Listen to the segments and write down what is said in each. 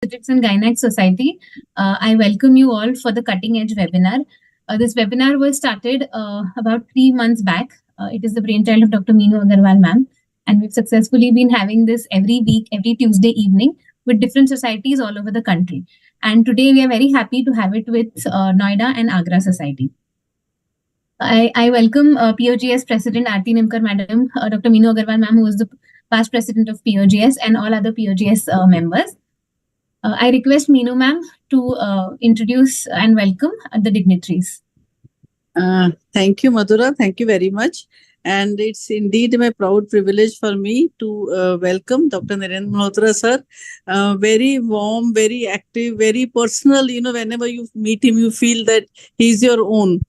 Obstetrics and Gynaec Society. I welcome you all for the Cutting Edge webinar. This webinar was started about 3 months back. It is the brainchild of Dr. Meenu Agarwal ma'am, and we've successfully been having this every week, every Tuesday evening with different societies all over the country. And today we are very happy to have it with Noida and Agra Society. I welcome POGS President Aarti Nimkar Madam, Dr. Meenu Agarwal ma'am, who is the past president of POGS, and all other POGS members. I request Meenu ma'am to introduce and welcome the dignitaries. Thank you, Madhura. Thank you very much. And it's indeed my proud privilege for me to welcome Dr. Narendra Malhotra sir. Very warm, very active, very personal. You know, whenever you meet him, you feel that he's your own.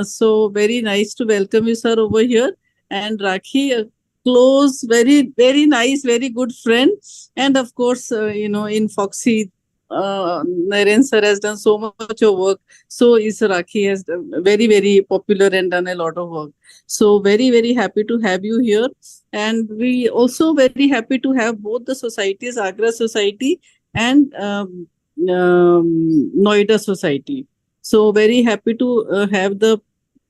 So very nice to welcome you, sir, over here. And Rakhi, a close, very, very nice, very good friend. And of course, you know, in Foxy, Naren sir has done so much of work. So is Rakhi, has done very, very popular and done a lot of work. So very, very happy to have you here. And we also very happy to have both the societies, Agra Society and Noida Society. So very happy to have the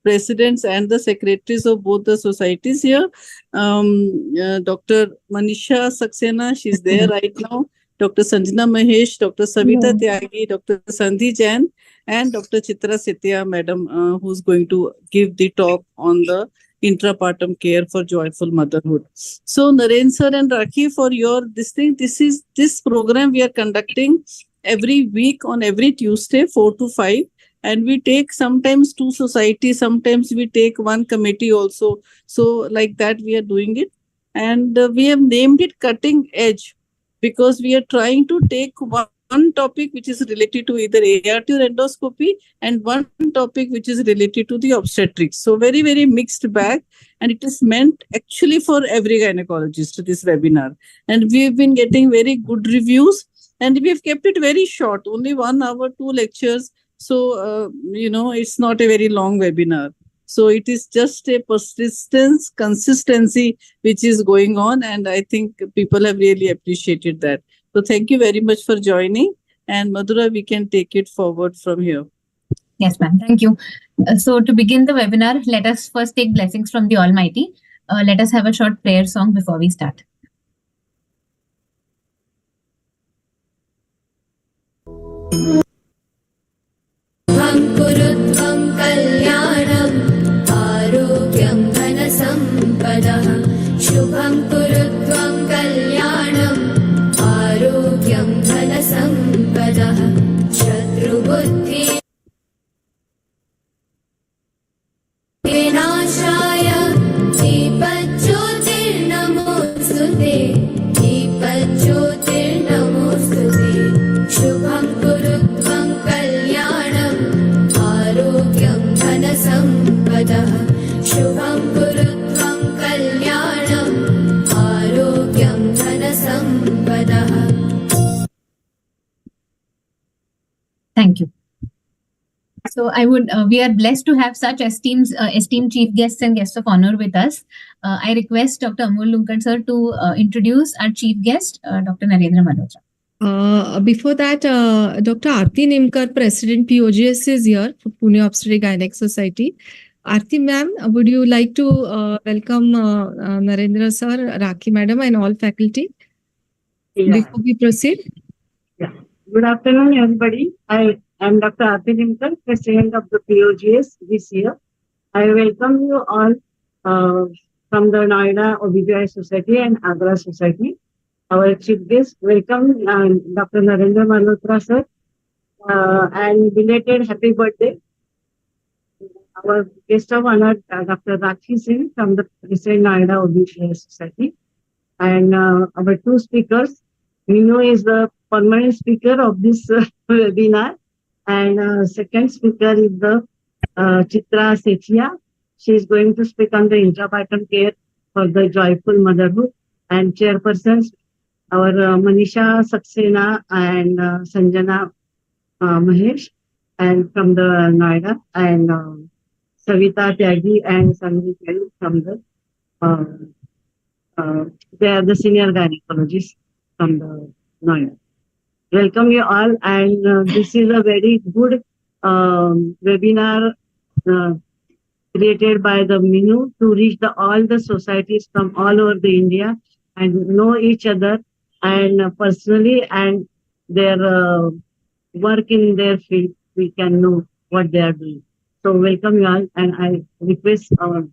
presidents and the secretaries of both the societies here. Dr. Manisha Saxena, she's there right now. Dr. Sanjana Mahesh, Dr. Savita Tyagi, Dr. Sandhi Jain, and Dr. Chitra Setia, madam, who's going to give the talk on the intrapartum care for joyful motherhood. So Naren sir and Rakhi, for your this program we are conducting every week on every Tuesday, 4 to 5. And we take sometimes 2 societies, sometimes we take 1 committee also. So like that we are doing it. And we have named it Cutting Edge because we are trying to take one topic which is related to either ART or endoscopy and one topic which is related to the obstetrics. So very, very mixed bag. And it is meant actually for every gynecologist, this webinar. And we've been getting very good reviews. And we've kept it very short, only 1 hour, 2 lectures. So, you know, it's not a very long webinar. So it is just a persistence, consistency, which is going on. And I think people have really appreciated that. So thank you very much for joining. And Madhura, we can take it forward from here. Yes, ma'am. Thank you. So to begin the webinar, let us first take blessings from the Almighty. Let us have a short prayer song before we start. कुरुत्वं कल्याणम् आरोग्यं धनसम्पदः शुभं कुरुत्वं कल्याणम् आरोग्यं धनसम्पदः शत्रुबुद्धि विनाशाय दीपज्योतिर्नमोऽस्तुते दीपज्योतिर्नमोऽस्तुते शुभं कुरुत्वं कल्याणम् आरोग्यं धनसम्पदः शुभं कुरुत्वं कल्याणम् आरोग्यं धनसम्पदः. Thank you. So we are blessed to have such esteemed chief guests and guests of honor with us. I request Dr. Amol Lunkad sir to introduce our chief guest, Dr. Narendra Malhotra. Before that, Dr. Aarti Nimkar, President POGS, is here for Pune Obstetric Gynaec Society. Aarti ma'am, would you like to welcome Narendra sir, Rakhi madam, and all faculty before we proceed? Yeah. Good afternoon, everybody. I am Dr. Aarti Nimkar, President of the POGS this year. I welcome you all from the Noida OBGYN Society and Agra Society. Our chief guest, welcome Dr. Narendra Malhotra sir, and belated happy birthday. Our guest of honor, Dr. Rakhi Singh from the President Noida OBGYN Society, and our 2 speakers. Meenu is the permanent speaker of this webinar, and second speaker is the Chitra Setia. She is going to speak on the intrapartum care for the joyful motherhood, and chairpersons our Manisha Saxena and Sanjana Mahesh, and from the Noida, and Savita Tyagi and Sandhi Jain from the they are the senior gynecologists from the Noida. welcome you all. And this is a very good webinar created by the Minu to reach all the societies from all over the India and know each other and personally and their work in their field. We can know what they are doing. So welcome you all, and I request our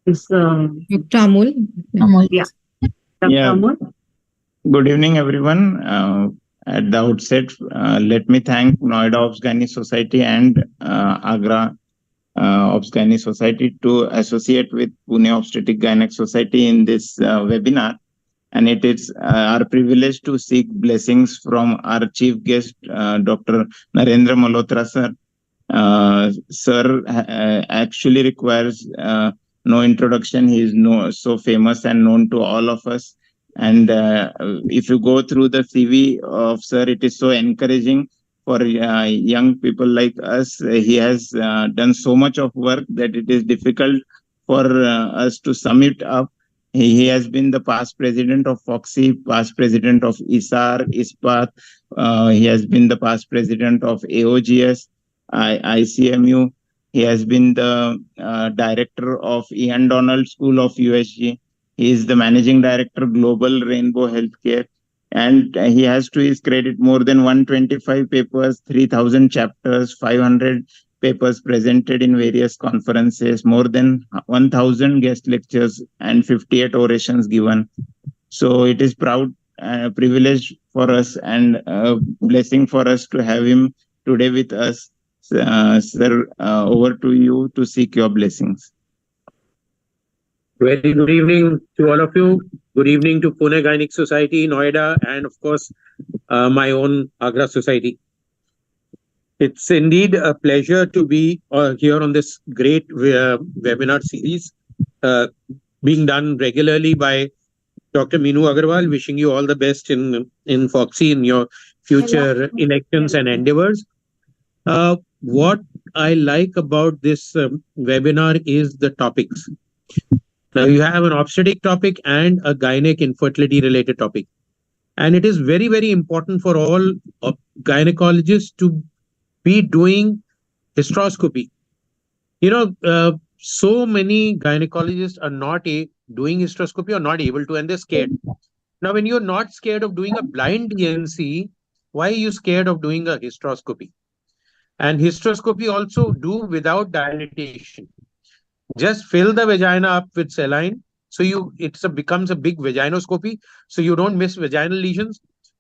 Dr. Amol. Amol. Yeah. Dr. Yeah. Amol. Good evening, everyone. At the outset, let me thank Noida Obs-Gynae Society and Agra Obs-Gynae Society to associate with Pune Obstetric Gynec Society in this webinar. And it is our privilege to seek blessings from our chief guest, Dr. Narendra Malhotra sir. Sir actually requires no introduction. He is so famous and known to all of us. And if you go through the CV of sir, it is so encouraging for young people like us. He has done so much of work that it is difficult for us to sum it up. He has been the past president of Foxy, past president of ISAR, ISPAT. He has been the past president of AOGS, ICMU. He has been the director of Ian Donald School of USG. He is the managing director, Global Rainbow Healthcare. And he has to his credit more than 125 papers, 3,000 chapters, 500 papers presented in various conferences, more than 1,000 guest lectures, and 58 orations given. So it is proud privilege for us and a blessing for us to have him today with us. Sir, over to you to seek your blessings. Very good evening to all of you. Good evening to Pune Gynec Society, Noida, and of course, my own Agra Society. It's indeed a pleasure to be here on this great webinar series being done regularly by Dr. Minu Agarwal. Wishing you all the best in Foxy in your future elections and endeavors. What I like about this webinar is the topics. Now you have an obstetric topic and a gynec infertility related topic. And it is very, very important for all gynecologists to be doing hysteroscopy. You know, so many gynecologists are not doing hysteroscopy or not able to, and they're scared. Now, when you're not scared of doing a blind DNC, why are you scared of doing a hysteroscopy? And hysteroscopy also do without dilatation. Just fill the vagina up with saline. So becomes a big vaginoscopy. So you don't miss vaginal lesions.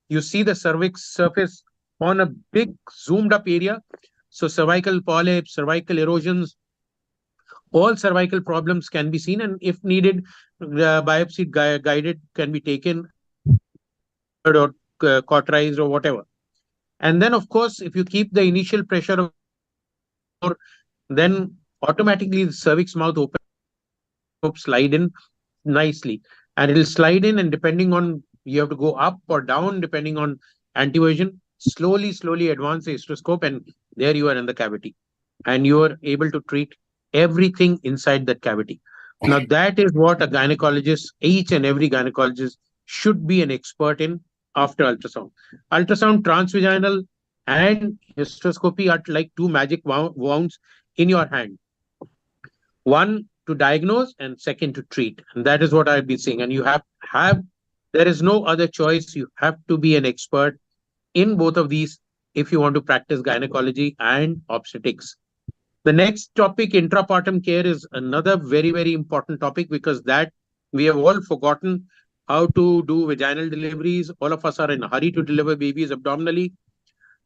You see the cervix surface on a big zoomed up area. So cervical polyps, cervical erosions, all cervical problems can be seen. And if needed, biopsy guided can be taken or cauterized or whatever. And then, of course, if you keep the initial pressure, then automatically the cervix mouth open slide in nicely, and it will slide in, and depending on, you have to go up or down depending on anteversion, slowly advance the hysteroscope, and there you are in the cavity, and you are able to treat everything inside that cavity. Now that is what a gynecologist, each and every gynecologist should be an expert in after ultrasound. Ultrasound, transvaginal and hysteroscopy are like two magic wands in your hand. One to diagnose and second to treat. And that is what I've been saying. And you there is no other choice. You have to be an expert in both of these if you want to practice gynecology and obstetrics. The next topic, intrapartum care, is another very, very important topic, because that we have all forgotten how to do vaginal deliveries. All of us are in a hurry to deliver babies abdominally.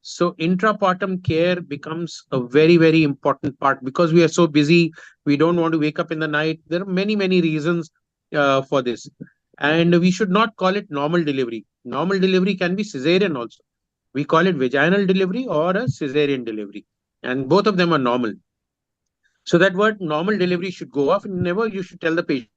So intrapartum care becomes a very, very important part, because we are so busy. We don't want to wake up in the night. There are many, many reasons for this. And we should not call it normal delivery. Normal delivery can be cesarean also. We call it vaginal delivery or a cesarean delivery. And both of them are normal. So that word normal delivery should go off. And never you should tell the patient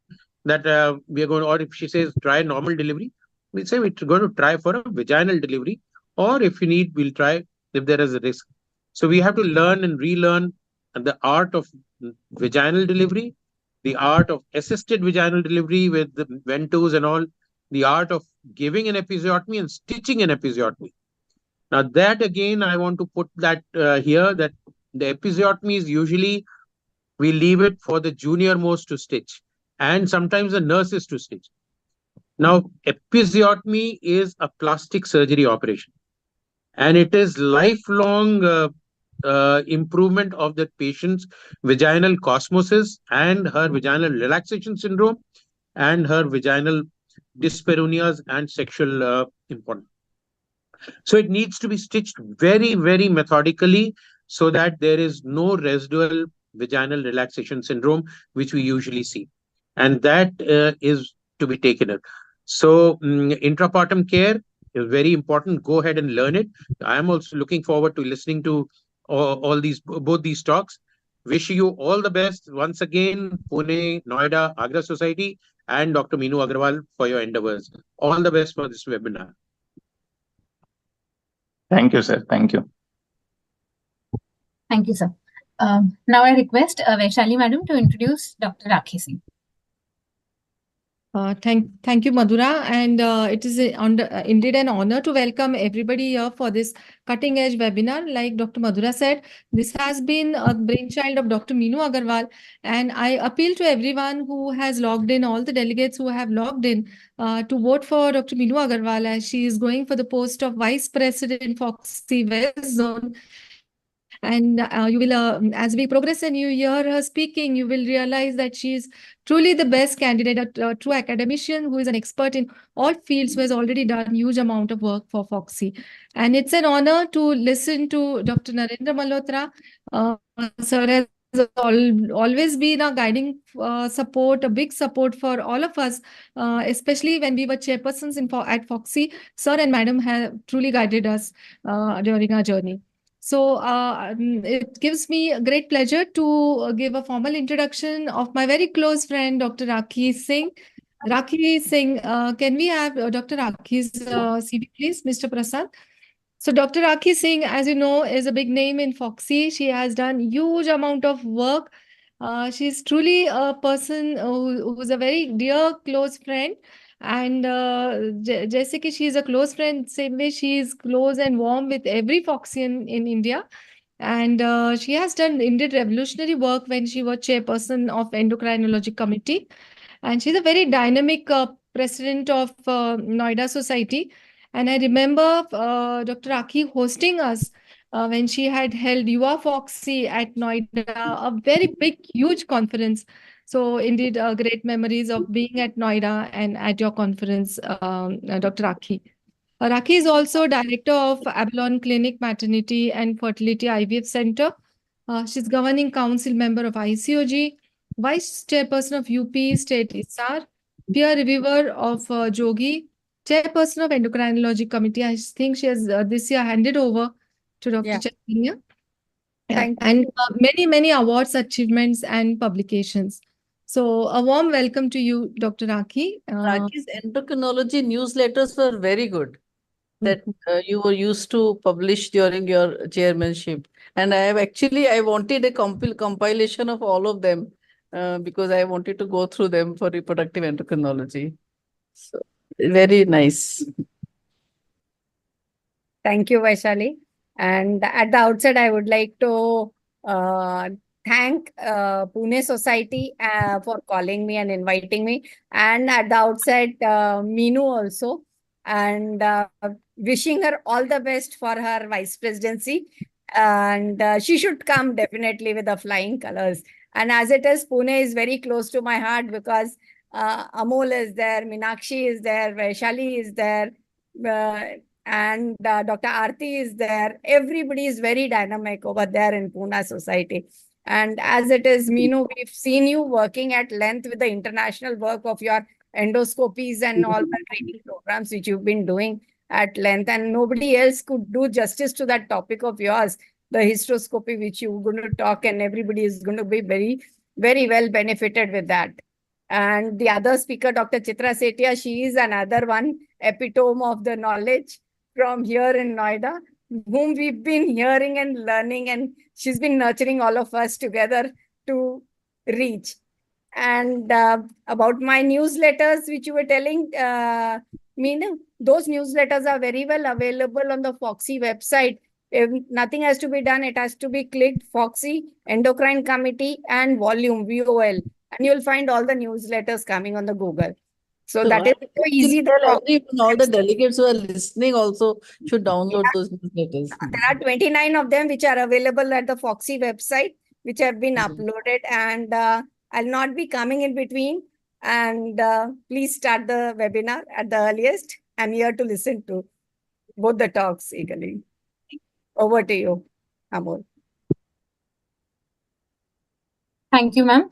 that we are going to, or if she says try normal delivery, we say we're going to try for a vaginal delivery. Or if you need, we'll try if there is a risk. So we have to learn and relearn the art of vaginal delivery, the art of assisted vaginal delivery with the Ventouse and all. the art of giving an episiotomy and stitching an episiotomy. Now that again, I want to put that here, that the episiotomy is usually, we leave it for the junior most to stitch, and sometimes the nurses to stitch. Now, episiotomy is a plastic surgery operation, and it is lifelong improvement of the patient's vaginal cosmosis and her vaginal relaxation syndrome and her vaginal dyspareunias and sexual importance. So it needs to be stitched very, very methodically so that there is no residual vaginal relaxation syndrome, which we usually see. And that is to be taken up. So intrapartum care is very important. Go ahead and learn it. I am also looking forward to listening to both these talks. Wish you all the best once again, Pune, Noida, Agra Society, and Dr. Meenu Agarwal for your endeavors. All the best for this webinar. Thank you, sir. Thank you. Thank you, sir. Now I request Vaishali Madam to introduce Dr. Rakhi Singh. Thank you, Madhura, and it is indeed an honor to welcome everybody here for this cutting edge webinar. Like Dr. Madhura said, this has been a brainchild of Dr. Meenu Agarwal, and I appeal to everyone who has logged in, all the delegates who have logged in, to vote for Dr. Meenu Agarwal, as she is going for the post of Vice President Foxy West Zone. And you will, as we progress and you hear her speaking, you will realize that she is truly the best candidate, a true academician who is an expert in all fields, who has already done huge amount of work for Foxy. And it's an honor to listen to Dr. Narendra Malhotra. Sir has always been a guiding support, a big support for all of us, especially when we were chairpersons at Foxy. Sir and Madam have truly guided us during our journey. So it gives me a great pleasure to give a formal introduction of my very close friend, Dr. Rakhi Singh. Rakhi Singh, can we have Dr. Rakhi's CV, please, Mr. Prasad? So Dr. Rakhi Singh, as you know, is a big name in Foxy. She has done huge amount of work. She's truly a person who's a very dear, close friend. And जैसे कि she is a close friend, same way she is close and warm with every Foxian in India. And she has done indeed revolutionary work when she was chairperson of Endocrinology Committee. And she's a very dynamic president of Noida Society. And I remember Dr. Rakhi hosting us when she had held Yuva Foxy at Noida, a very big, huge conference. So indeed, great memories of being at Noida and at your conference, Dr. Rakhi. Rakhi is also director of Avalon Clinic Maternity and Fertility IVF Center. She's governing council member of ICOG, vice chairperson of UP State ISAR, peer reviewer of Jogi, chairperson of Endocrinology Committee. I think she has this year handed over to Dr. Chaitanya. And many, many awards, achievements, and publications. So a warm welcome to you, Dr. Rakhi. Rakhi's endocrinology newsletters were very good that you were used to publish during your chairmanship. And I wanted a compilation of all of them because I wanted to go through them for reproductive endocrinology. So very nice. Thank you, Vaishali. And at the outset, I would like to thank Pune Society for calling me and inviting me. And at the outset, Meenu also. And wishing her all the best for her vice presidency. And she should come definitely with the flying colors. And as it is, Pune is very close to my heart because Amol is there, Meenakshi is there, Vaishali is there, and Dr. Aarti is there. Everybody is very dynamic over there in Pune Society. And as it is, Meenu, we've seen you working at length with the international work of your endoscopies and all the training programs which you've been doing at length. And nobody else could do justice to that topic of yours, the hysteroscopy, which you're going to talk, and everybody is going to be very, very well benefited with that. And the other speaker, Dr. Chitra Setia, she is another one epitome of the knowledge from here in Noida, whom we've been hearing and learning, and she's been nurturing all of us together to reach. And about my newsletters, which you were telling, Meenu, those newsletters are very well available on the Foxy website. If nothing has to be done, it has to be clicked Foxy, Endocrine Committee, and Volume, VOL. And you'll find all the newsletters coming on the Google. So that is so easy. Tell everyone, all the delegates who are listening also should download those newsletters. There are 29 of them which are available at the Foxy website, which have been uploaded, and I'll not be coming in between. And please start the webinar at the earliest. I'm here to listen to both the talks eagerly. Over to you, Amol. Thank you, ma'am.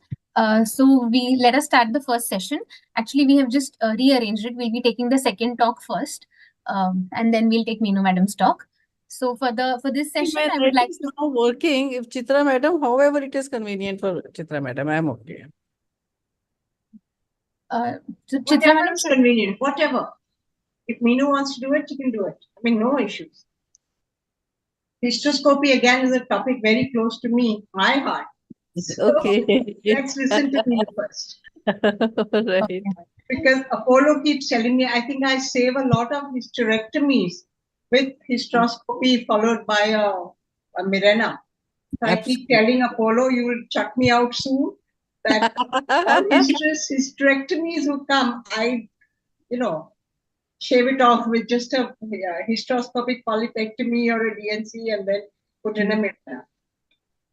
So let us start the first session. Actually, we have just rearranged it. We'll be taking the second talk first, and then we'll take Meenu madam's talk. So for this session, I would like to. Now working. If Chitra madam, however it is convenient for Chitra madam, I am okay. So Chitra Whatever madam, is convenient, whatever. If Meenu wants to do it, she can do it. I mean, no issues. Hysteroscopy again is a topic very close to me, my heart. So, Okay. let's listen to Meenu first. Right. Because Apollo keeps telling me, I think I save a lot of hysterectomies with hysteroscopy followed by a Mirena. So I keep telling Apollo, you will chuck me out soon. That all hysterectomies who come, I, shave it off with just a hysteroscopic polypectomy or a DNC and then put in a Mirena.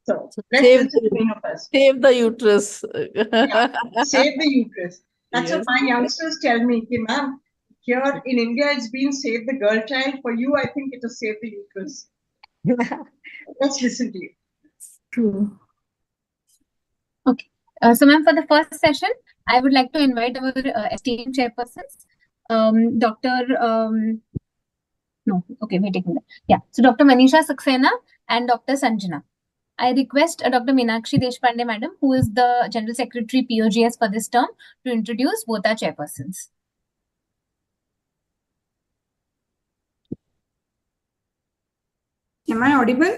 So let's Save listen to Meenu first. Save the uterus. Yeah, save the uterus. That's Yes. what my youngsters tell me, okay, ma'am, here in India it's been save the girl child. For you, I think it is save the uterus. Let's listen to you. True. Okay. So ma'am, for the first session, I would like to invite our esteemed chairpersons, Dr. No, okay, we're taking that. Yeah. So Dr. Manisha Saxena and Dr. Sanjana. I request Dr. Meenakshi Deshpande madam, who is the General Secretary POGS for this term, to introduce both our chairpersons. Am I audible?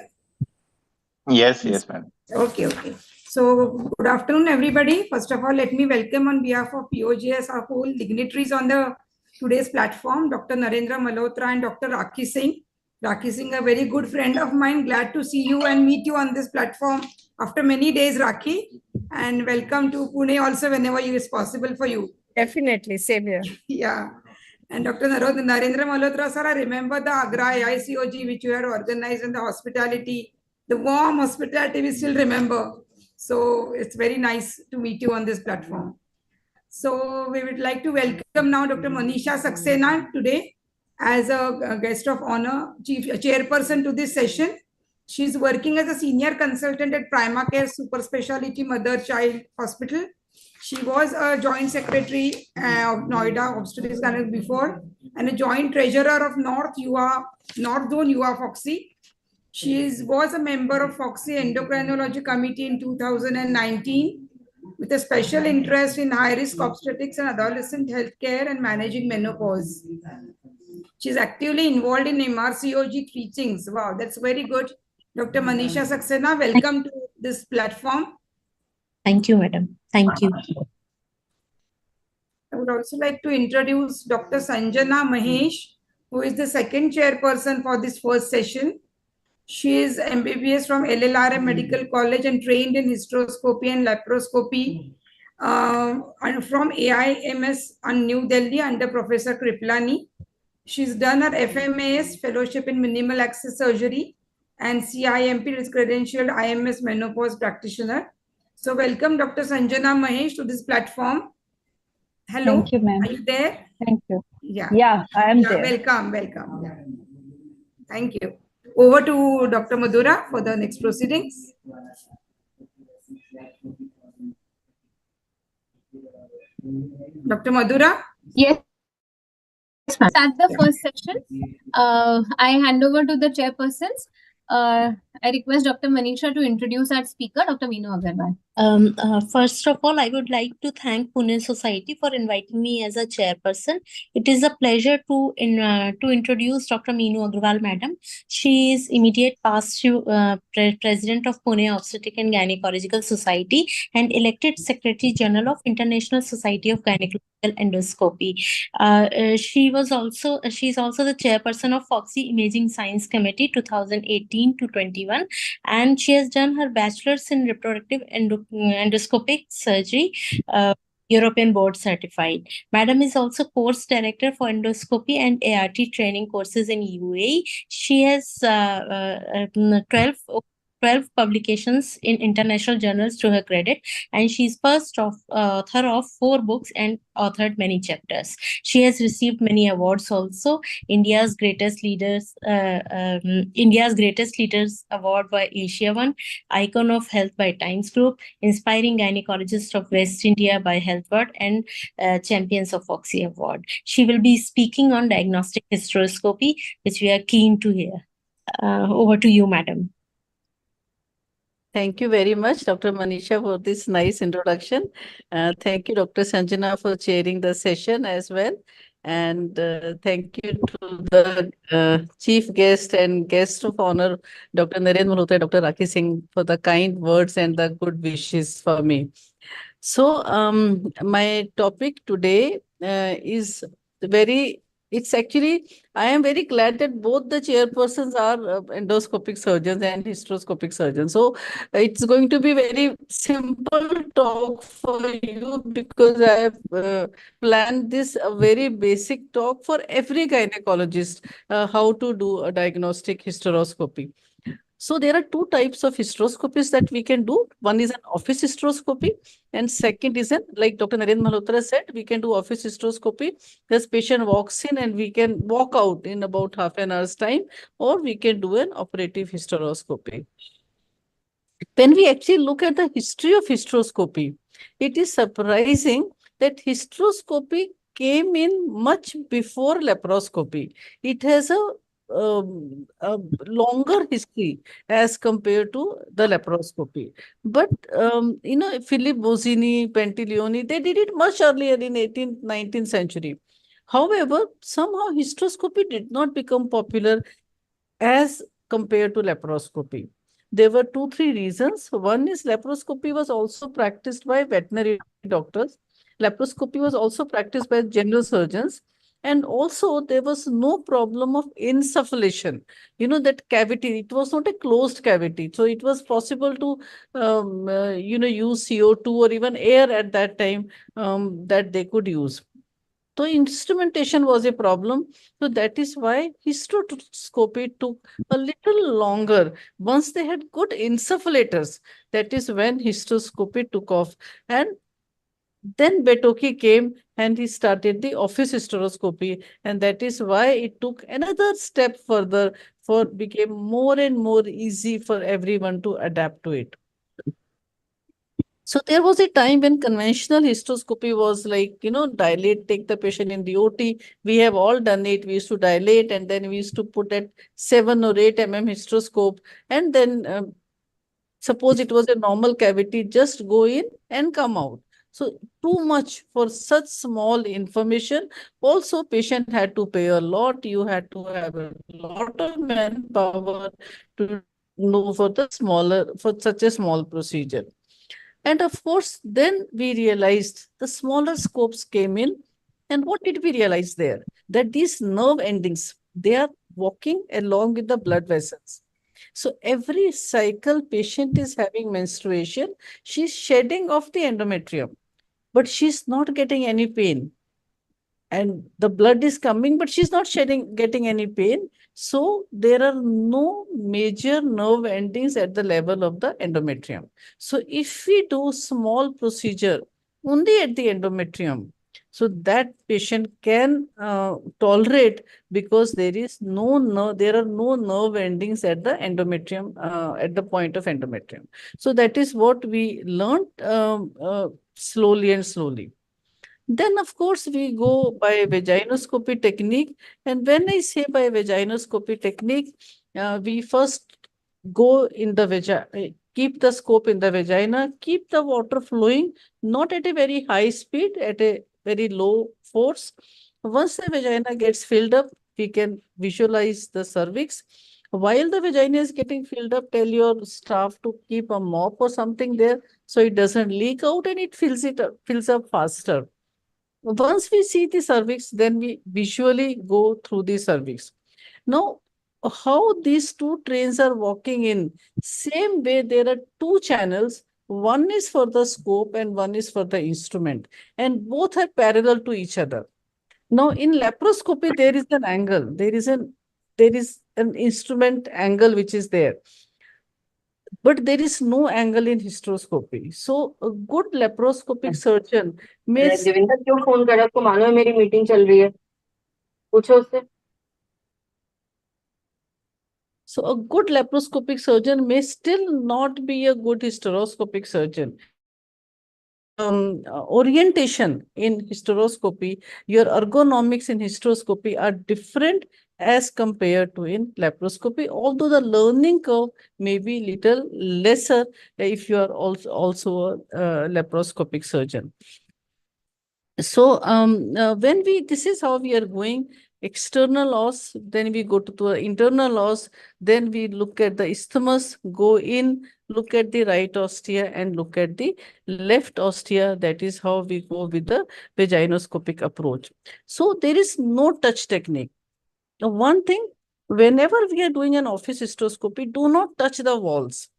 Yes, madam. Okay. So, good afternoon, everybody. First of all, let me welcome on behalf of POGS our whole dignitaries on the today's platform, Dr. Narendra Malhotra and Dr. Rakhi Singh. Rakhi Singh, a very good friend of mine. Glad to see you and meet you on this platform after many days, Rakhi. And welcome to Pune also whenever it is possible for you. Definitely, same here. Yeah. And Dr. Narendra Malhotra, sir, I remember the Agra ICOG which you had organized in the hospitality, the warm hospitality we still remember. So it's very nice to meet you on this platform. So we would like to welcome now Dr. Manisha Saxena today as a guest of honor, chairperson to this session. She's working as a senior consultant at Primacare Super Speciality Mother Child Hospital. She was a joint secretary of Noida Obstetrics Clinic before and a joint treasurer of North Zone UA Foxy. She was a member of Foxy Endocrinology Committee in 2019 with a special interest in high-risk obstetrics and adolescent healthcare and managing menopause. She's actively involved in MRCOG teachings. Wow, that's very good. Dr. Manisha Saxena, welcome to this platform. Thank you, madam. Thank you. I would also like to introduce Dr. Sanjana Mahesh, who is the second chairperson for this first session. She is MBBS from LLRM Medical College and trained in hysteroscopy and laparoscopy and from AIMS in New Delhi under Professor Kriplani. She's done her FMAS fellowship in minimal access surgery and CIMP is credentialed IMS menopause practitioner. So welcome Dr. Sanjana Mahesh to this platform. Hello. Thank you, ma'am. Are you there? Thank you. Yeah, I am yeah, there. welcome. Yeah. Thank you. Over to Dr. Madhura for the next proceedings. Dr. Madhura? Yes, ma'am. Start the first session. I hand over to the chairpersons. I request Dr. Manisha to introduce our speaker, Dr. Meenu Agarwal. First of all, I would like to thank Pune Society for inviting me as a chairperson. It is a pleasure to introduce Dr. Meenu Agrawal, madam. She is immediate past president of Pune Obstetric and Gynecological Society and elected Secretary General of International Society of Gynecological Endoscopy. She is also the chairperson of Foxy Imaging Science Committee 2018 to 21, and she has done her bachelor's in reproductive endoscopic surgery, European board certified. Madam is also course director for endoscopy and ART training courses in UAE. She has 12 publications in international journals to her credit, and she's author of 4 books and authored many chapters. She has received many awards also. India's Greatest Leaders Award by Asia One, Icon of Health by Times Group, Inspiring Gynecologist of West India by HealthWord, and Champions of Foxy Award. She will be speaking on diagnostic hysteroscopy, which we are keen to hear. Over to you, madam. Thank you very much, Dr. Manisha, for this nice introduction. Thank you, Dr. Sanjana, for chairing the session as well. And thank you to the chief guest and guest of honor, Dr. Narendra Malhotra and Dr. Rakhi Singh, for the kind words and the good wishes for me. So my topic today is it's actually, I am very glad that both the chairpersons are endoscopic surgeons and hysteroscopic surgeons. So it's going to be very simple talk for you, because I have planned this a very basic talk for every gynecologist, how to do a diagnostic hysteroscopy. So there are 2 types of hysteroscopies that we can do. One is an office hysteroscopy, and second is like Dr. Narendra Malhotra said, we can do office hysteroscopy. This patient walks in and we can walk out in about half an hour's time, or we can do an operative hysteroscopy. When we actually look at the history of hysteroscopy, it is surprising that hysteroscopy came in much before laparoscopy. It has a longer history as compared to the laparoscopy. But, Philip Bozzini, Pentiglioni, they did it much earlier in 18th, 19th century. However, somehow hysteroscopy did not become popular as compared to laparoscopy. There were 2-3 reasons. One is laparoscopy was also practiced by veterinary doctors. Laparoscopy was also practiced by general surgeons. And also, there was no problem of insufflation. That cavity, it was not a closed cavity. So it was possible to, use CO2 or even air at that time that they could use. So instrumentation was a problem. So that is why hysteroscopy took a little longer. Once they had good insufflators, that is when hysteroscopy took off. And then Betoki came and he started the office hysteroscopy, and that is why it took another step further, became more and more easy for everyone to adapt to it. So there was a time when conventional hysteroscopy was like, dilate, take the patient in the OT. We have all done it. We used to dilate, and then we used to put at 7 or 8 mm hysteroscope, and then suppose it was a normal cavity, just go in and come out. So too much for such small information. Also, patient had to pay a lot. You had to have a lot of manpower to know for such a small procedure. And of course, then we realized the smaller scopes came in. And what did we realize there? That these nerve endings, they are walking along with the blood vessels. So every cycle patient is having menstruation, she's shedding off the endometrium, but she's not getting any pain. And the blood is coming, but she's not getting any pain. So there are no major nerve endings at the level of the endometrium. So if we do small procedure only at the endometrium, so that patient can tolerate, because there are no nerve endings at the endometrium, at the point of endometrium. So that is what we learned slowly and slowly. Then, of course, we go by vaginoscopy technique. And when I say by vaginoscopy technique, we first go in the keep the scope in the vagina, keep the water flowing, not at a very high speed, at a very low force. Once the vagina gets filled up, we can visualize the cervix. While the vagina is getting filled up, tell your staff to keep a mop or something there so it doesn't leak out and it fills up faster. Once we see the cervix, then we visually go through the cervix. Now, how these two trains are walking in, same way there are two channels. One is for the scope and one is for the instrument, and both are parallel to each other. Now, in laparoscopy, there is an angle. There is an instrument angle which is there. But there is no angle in hysteroscopy. So a good laparoscopic surgeon may Devendra क्यों phone कर रहा है? आपको मालूम है मेरी meeting चल रही है, पूछो उससे. So a good laparoscopic surgeon may still not be a good hysteroscopic surgeon. Orientation in hysteroscopy, your ergonomics in hysteroscopy are different as compared to in laparoscopy, although the learning curve may be little lesser if you are also a laparoscopic surgeon. So this is how we are going. External os, then we go to the internal os, then we look at the isthmus, go in, look at the right ostia and look at the left ostia. That is how we go with the vaginoscopic approach. So there is no touch technique. Now, one thing, whenever we are doing an office hysteroscopy, do not touch the walls.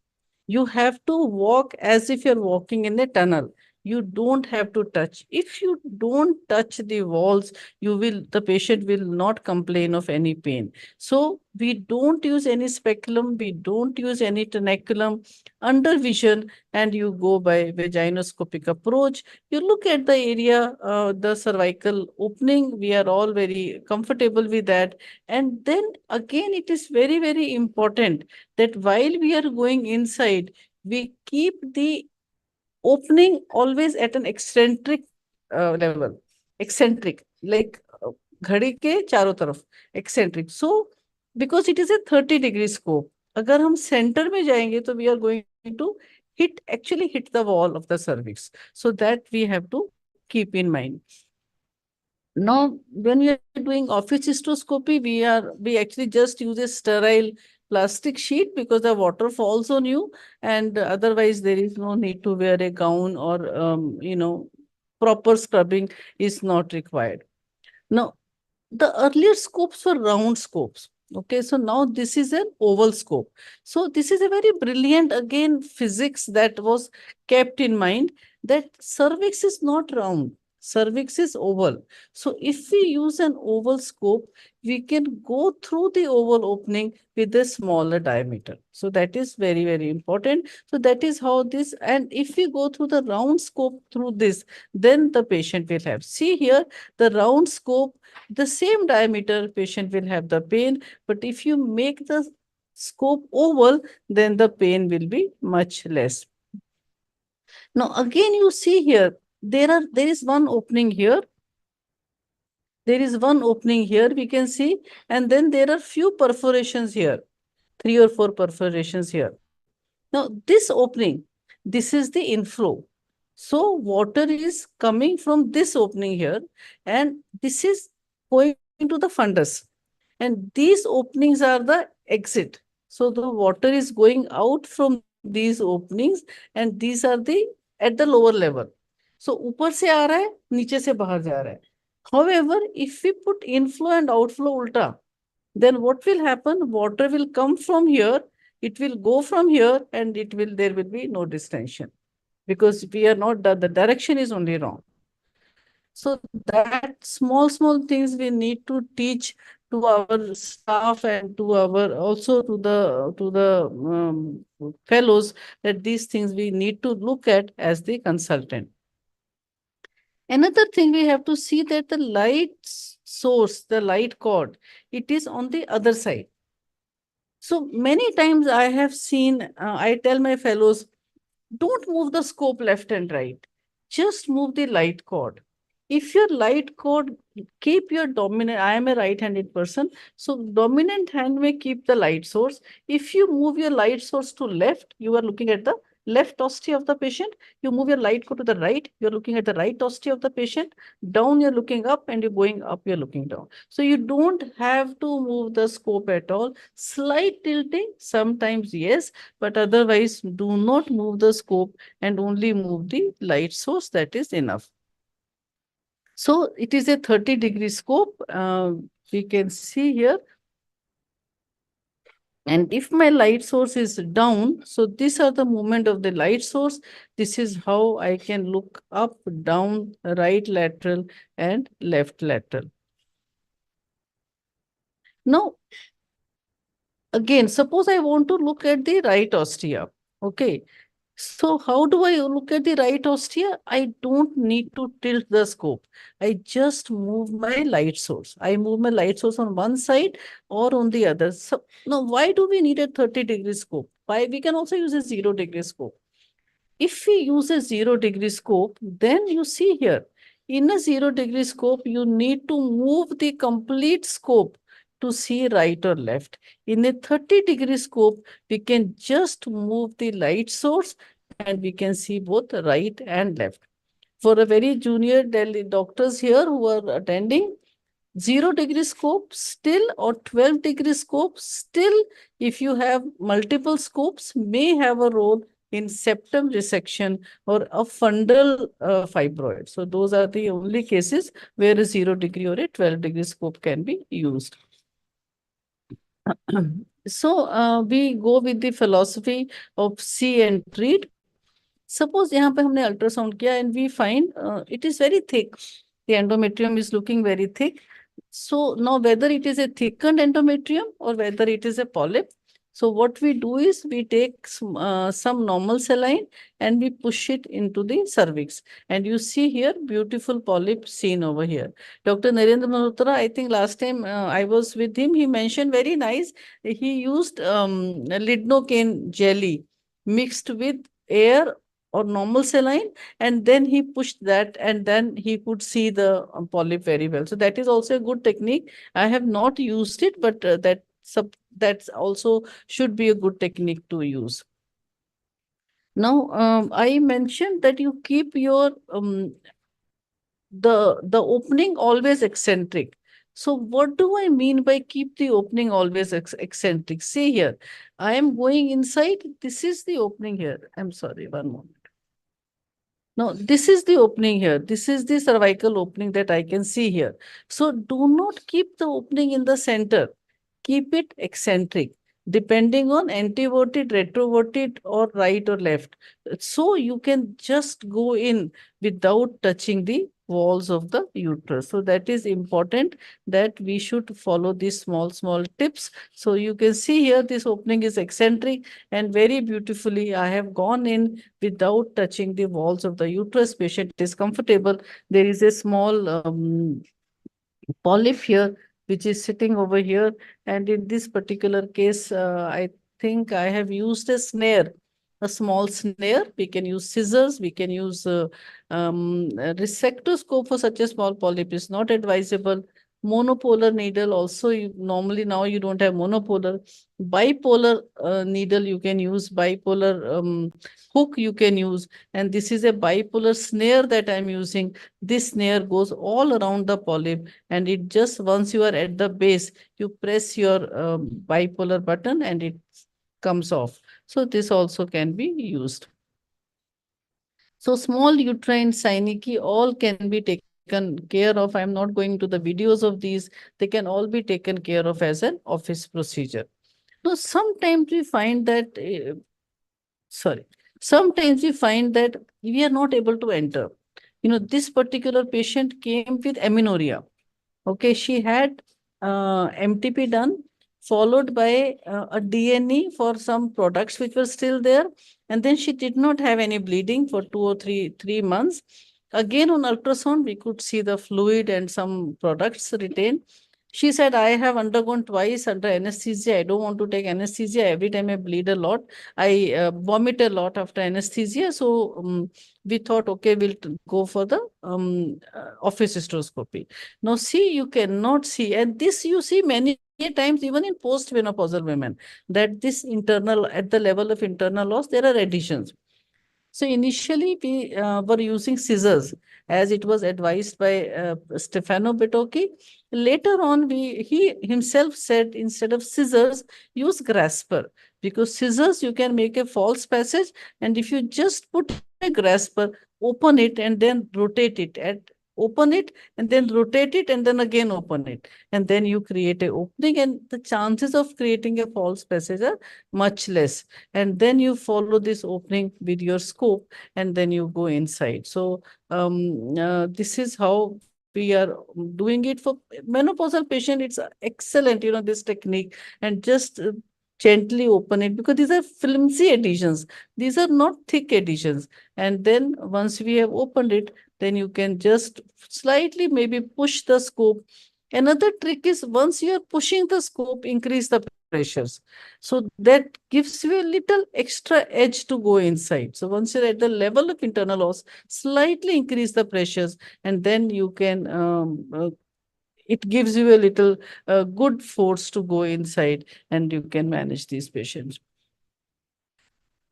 You have to walk as if you're walking in a tunnel. You don't have to touch. If you don't touch the walls, the patient will not complain of any pain. So we don't use any speculum, we don't use any tenaculum, under vision, and you go by vaginoscopic approach. You look at the area, the cervical opening, we are all very comfortable with that. And then again, it is very, very important that while we are going inside, we keep the opening always at an eccentric level, eccentric, like घड़ी के चारों तरफ, eccentric. So, because it is a 30-degree scope, अगर हम center में जाएंगे तो we are going to actually hit the wall of the cervix. So that we have to keep in mind. Now, when we are doing office hysteroscopy, we actually just use a sterile plastic sheet because the water falls on you, and otherwise there is no need to wear a gown or proper scrubbing is not required. Now, the earlier scopes were round scopes. Okay, so now this is an oval scope. So this is a very brilliant, again, physics that was kept in mind, that cervix is not round. Cervix is oval. So if we use an oval scope, we can go through the oval opening with a smaller diameter. So that is very, very important. So that is how this, and if we go through the round scope through this, then the patient will have. See here, the round scope, the same diameter, patient will have the pain. But if you make the scope oval, then the pain will be much less. Now, again, you see here, there is one opening here. There is one opening here, we can see, and then there are few perforations here, 3 or 4 perforations here. Now, this opening, this is the inflow. So, water is coming from this opening here, and this is going to the fundus. And these openings are the exit. So, the water is going out from these openings, and these are at the lower level. So, ऊपर से आ रहा है, नीचे से बाहर जा रहा है. However, if we put inflow and outflow ulta, then what will happen? Water will come from here, it will go from here, and there will be no distension, because we are not, the direction is only wrong. So that small things we need to teach to our staff and to the fellows, that these things we need to look at as the consultant. Another thing we have to see, that the light source, the light cord, it is on the other side. So many times I have seen, I tell my fellows, don't move the scope left and right. Just move the light cord. If your light code, keep your dominant, I am a right-handed person, so dominant hand may keep the light source. If you move your light source to left, you are looking at the left ostia of the patient. You move your light code to the right, you're looking at the right ostia of the patient. Down, you're looking up, and you're going up, you're looking down. So you don't have to move the scope at all. Slight tilting, sometimes yes, but otherwise do not move the scope and only move the light source. That is enough. So it is a 30-degree scope. We can see here. And if my light source is down, so these are the movement of the light source. This is how I can look up, down, right lateral, and left lateral. Now, again, suppose I want to look at the right ostia. Okay. So how do I look at the right ostia? I don't need to tilt the scope. I just move my light source. I move my light source on one side or on the other. So now, why do we need a 30-degree scope? Why we can also use a 0-degree scope. If we use a 0-degree scope, then you see here, in a 0-degree scope, you need to move the complete scope to see right or left. In a 30-degree scope, we can just move the light source and we can see both right and left. For a very junior doctors here who are attending, 0-degree scope still or 12-degree scope still, if you have multiple scopes, may have a role in septum resection or a fundal fibroid. So those are the only cases where a 0-degree or a 12-degree scope can be used. So we go with the philosophy of see and treat. Suppose यहाँ पे हमने ultrasound किया and we find it is very thick. The endometrium is looking very thick. So now whether it is a thickened endometrium or whether it is a polyp, so what we do is we take some normal saline and we push it into the cervix. And you see here, beautiful polyp seen over here. Dr. Narendra Malhotra, I think last time I was with him, he mentioned very nice. He used lidocaine jelly mixed with air or normal saline, and then he pushed that and then he could see the polyp very well. So that is also a good technique. I have not used it, but that's also should be a good technique to use. Now, I mentioned that you keep your the opening always eccentric. So what do I mean by keep the opening always eccentric? See here, I am going inside. This is the opening here. I'm sorry, one moment. Now, this is the opening here. This is the cervical opening that I can see here. So do not keep the opening in the center. Keep it eccentric, depending on anteverted, retroverted, or right or left. So you can just go in without touching the walls of the uterus. So that is important that we should follow these small tips. So you can see here, this opening is eccentric and very beautifully I have gone in without touching the walls of the uterus. Patient is comfortable. There is a small polyp here, which is sitting over here. And in this particular case, I think I have used a snare, a small snare. We can use scissors. We can use a resectoscope for such a small polyp is not advisable. Monopolar needle also, normally now you don't have monopolar. Bipolar needle you can use, bipolar hook you can use. And this is a bipolar snare that I'm using. This snare goes all around the polyp and it just, once you are at the base, you press your bipolar button and it comes off. So this also can be used. So small uterine synecdoche all can be taken care of. I'm not going to the videos of these. They can all be taken care of as an office procedure. Now, sometimes we find that, sometimes we find that we are not able to enter. You know, this particular patient came with amenorrhea. Okay, she had MTP done, followed by a DNE for some products which were still there. And then she did not have any bleeding for 2 or 3 months. Again, on ultrasound, we could see the fluid and some products retained. She said, I have undergone twice under anesthesia. I don't want to take anesthesia. Every time I bleed a lot, I vomit a lot after anesthesia. So we thought, okay, we'll go for the office hysteroscopy. Now, see, you cannot see, and this you see many times even in postmenopausal women, that this internal, at the level of internal loss, there are additions. So initially we were using scissors as it was advised by Stefano Bertocchi. Later on, he himself said instead of scissors, use grasper, because scissors you can make a false passage, and if you just put a grasper, open it and then rotate it, open it and then rotate it and then again open it, and then you create a opening, and the chances of creating a false passage are much less. And then you follow this opening with your scope and then you go inside. So this is how we are doing it for menopausal patient. It's excellent, this technique, and just gently open it, because these are flimsy adhesions. These are not thick adhesions. And then once we have opened it, then you can just slightly maybe push the scope. Another trick is, once you are pushing the scope, increase the pressures. So that gives you a little extra edge to go inside. So once you're at the level of internal loss, slightly increase the pressures, and then you can, it gives you a little good force to go inside, and you can manage these patients.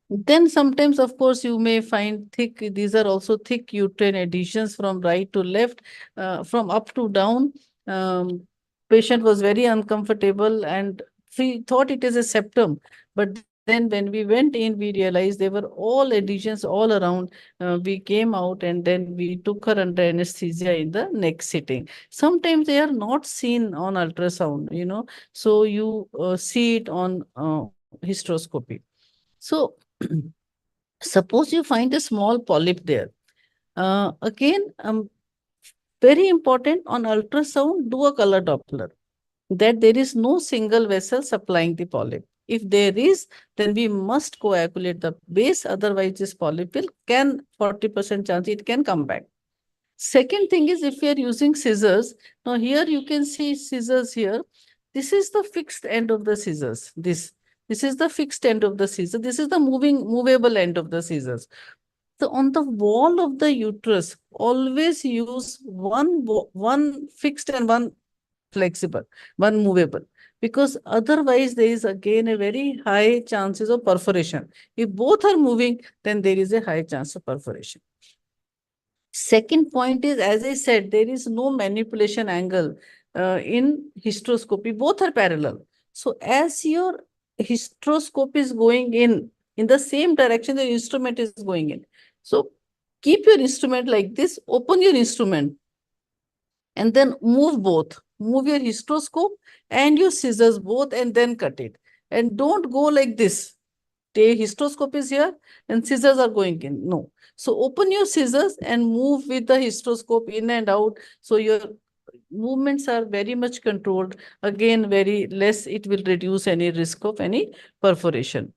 Then sometimes, of course, you may find thick, these are also thick uterine adhesions from right to left, from up to down. Patient was very uncomfortable and we thought it is a septum. But then when we went in, we realized they were all adhesions all around. We came out and then we took her under anesthesia in the next sitting. Sometimes they are not seen on ultrasound, so you see it on hysteroscopy. So suppose you find a small polyp there. Again, very important on ultrasound, do a color Doppler, that there is no single vessel supplying the polyp. If there is, then we must coagulate the base. Otherwise, this polyp will 40% chance it can come back. Second thing is, if we are using scissors, now here you can see scissors here. This is the fixed end of the scissors. This is the fixed end of the scissors. This is the movable end of the scissors. So on the wall of the uterus, always use one fixed and one flexible, one movable, because otherwise there is again a very high chances of perforation. If both are moving, then there is a high chance of perforation. Second point is, as I said, there is no manipulation angle in hysteroscopy. Both are parallel. So as your hysteroscope is going in the same direction, the instrument is going in. So keep your instrument like this, open your instrument, and then move both. Move your hysteroscope and your scissors both, and then cut it. And don't go like this. The hysteroscope is here and scissors are going in. No. So open your scissors and move with the hysteroscope in and out. So your movements are very much controlled. Again, very less, it will reduce any risk of any perforation.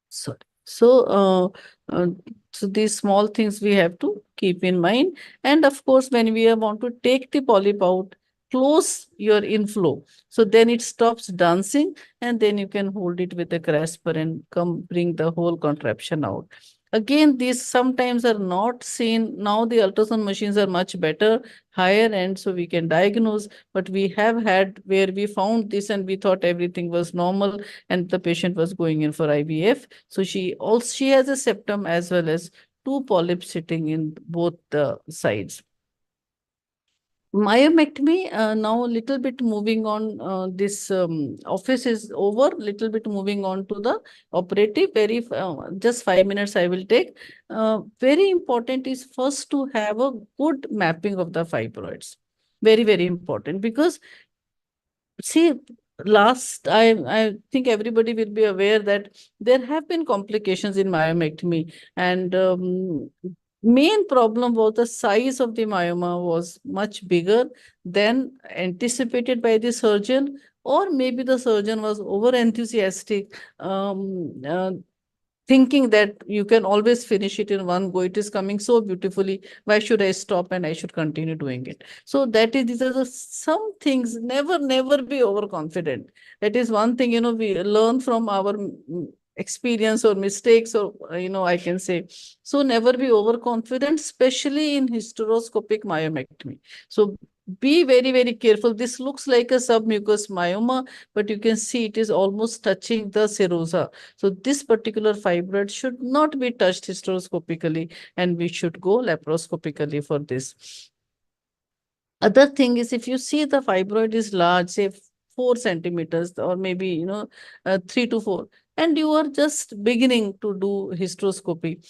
Sorry. So these small things we have to keep in mind. And of course, when we want to take the polyp out, close your inflow. So then it stops dancing, and then you can hold it with a grasper and bring the whole contraption out. Again, these sometimes are not seen. Now the ultrasound machines are much better, higher end, so we can diagnose. But we have had where we found this and we thought everything was normal and the patient was going in for IVF. So she has a septum as well as 2 polyps sitting in both the sides. Myomectomy, now a little bit moving on, this office is over, little bit moving on to the operative, just 5 minutes I will take. Very important is first to have a good mapping of the fibroids. Very, very important, because see, I think everybody will be aware that there have been complications in myomectomy, and main problem was the size of the myoma was much bigger than anticipated by the surgeon, or maybe the surgeon was over enthusiastic. thinking that you can always finish it in one go. It is coming so beautifully. Why should I stop and I should continue doing it? So these are some things. Never be overconfident. That is one thing, we learn from our experience or mistakes, or, I can say. So never be overconfident, especially in hysteroscopic myomectomy. So be very careful. This looks like a submucous myoma, but you can see it is almost touching the serosa. So this particular fibroid should not be touched hysteroscopically, and we should go laparoscopically for this. Other thing is, if you see the fibroid is large, say 4 centimeters, or maybe 3 to 4, and you are just beginning to do hysteroscopy,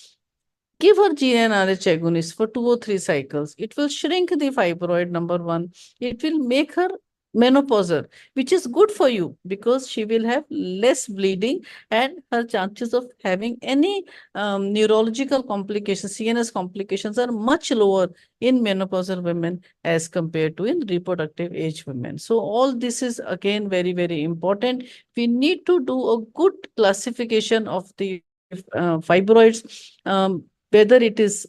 give her GnRH agonist for 2 or 3 cycles. It will shrink the fibroid, number one. It will make her menopausal, which is good for you because she will have less bleeding, and her chances of having any neurological complications, CNS complications, are much lower in menopausal women as compared to in reproductive age women. So all this is again very important. We need to do a good classification of the fibroids. Whether it is,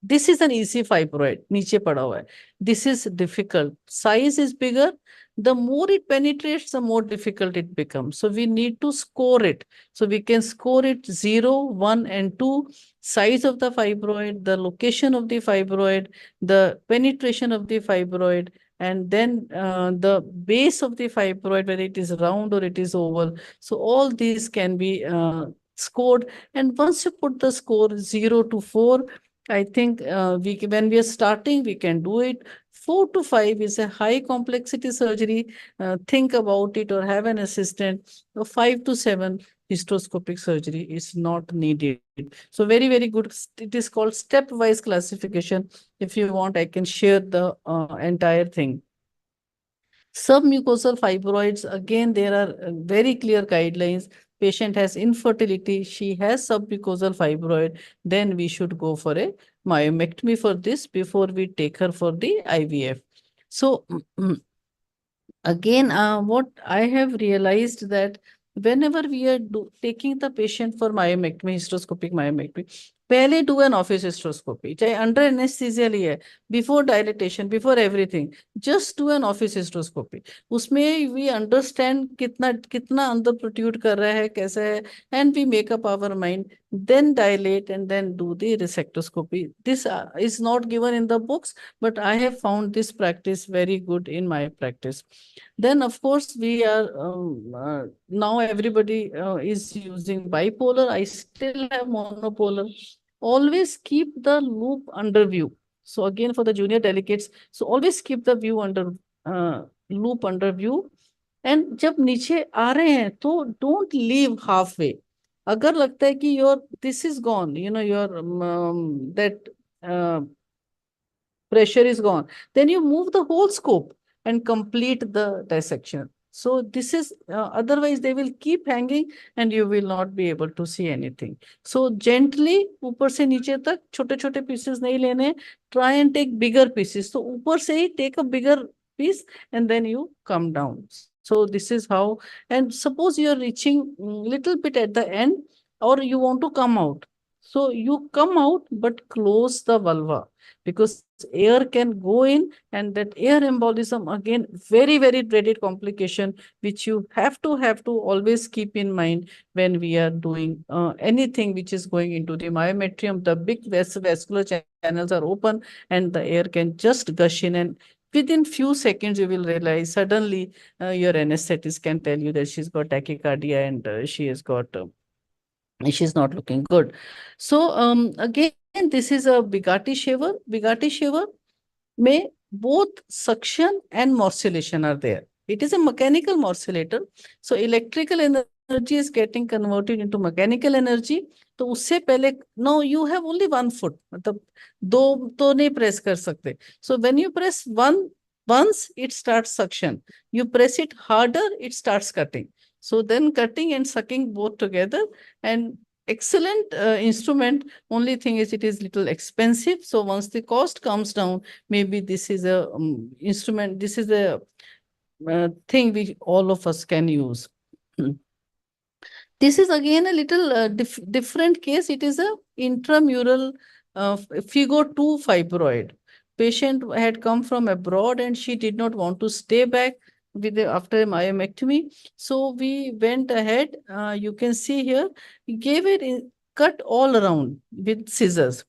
this is an easy fibroid, niche pada hua hai. This is difficult. Size is bigger. The more it penetrates, the more difficult it becomes. So we need to score it. So we can score it 0, 1, and 2. Size of the fibroid, the location of the fibroid, the penetration of the fibroid, and then the base of the fibroid, whether it is round or it is oval. So all these can be scored. And once you put the score 0 to 4, I think when we are starting, we can do it. 4 to 5 is a high complexity surgery. Think about it or have an assistant. 5 to 7, hysteroscopic surgery is not needed. So very good. It is called stepwise classification. If you want, I can share the entire thing. Submucosal fibroids, again, there are very clear guidelines. Patient has infertility, she has submucosal fibroid, then we should go for a myomectomy for this before we take her for the IVF. So again, what I have realized that whenever we are taking the patient for myomectomy, hysteroscopic myomectomy, पहले do an office hysteroscopy, चाहे under anesthesia लिया है, before dilatation, before everything, just do an office hysteroscopy. उसमें we understand कितना अंदर protrude कर रहा है, कैसा है, and we make up our mind, then dilate and then do the resectoscopy. This is not given in the books, but I have found this practice very good in my practice. Then, of course, we are now everybody is using bipolar. I still have monopolar. Always keep the loop under view. So again, for the junior delegates, so always keep the view under loop under view. And जब नीचे आ रहे हैं तो don't leave halfway. अगर लगता है कि this is gone, your that pressure is gone, then you move the whole scope and complete the dissection. So this is, otherwise they will keep hanging and you will not be able to see anything. So gently, ऊपर से नीचे तक छोटे-छोटे pieces नहीं लेने, try and take bigger pieces. So ऊपर से ही take a bigger piece and then you come down. So this is how, and suppose you are reaching little bit at the end or you want to come out. So you come out but close the vulva because air can go in, and that air embolism, again, very dreaded complication, which you have to always keep in mind when we are doing anything which is going into the myometrium. The big vascular channels are open and the air can just gush in, and within few seconds you will realize suddenly your anesthetist can tell you that she's got tachycardia and she has got she's not looking good. So again, this is a Bugatti shaver. Bugatti shaver may both suction and morcellation are there. It is a mechanical morcellator. So electrical energy is getting converted into mechanical energy. तो उससे पहले, now you have only 1 foot. मतलब दो तो नहीं press कर सकते. So when you press once, it starts suction. You press it harder, it starts cutting. So then cutting and sucking both together, and excellent instrument. Only thing is it is little expensive. So once the cost comes down, maybe this is a instrument, this is a thing which all of us can use. This is again a little different case. It is a intramural Figo 2 fibroid. Patient had come from abroad and she did not want to stay back after a myomectomy. So we went ahead. You can see here, we gave it cut all around with scissors.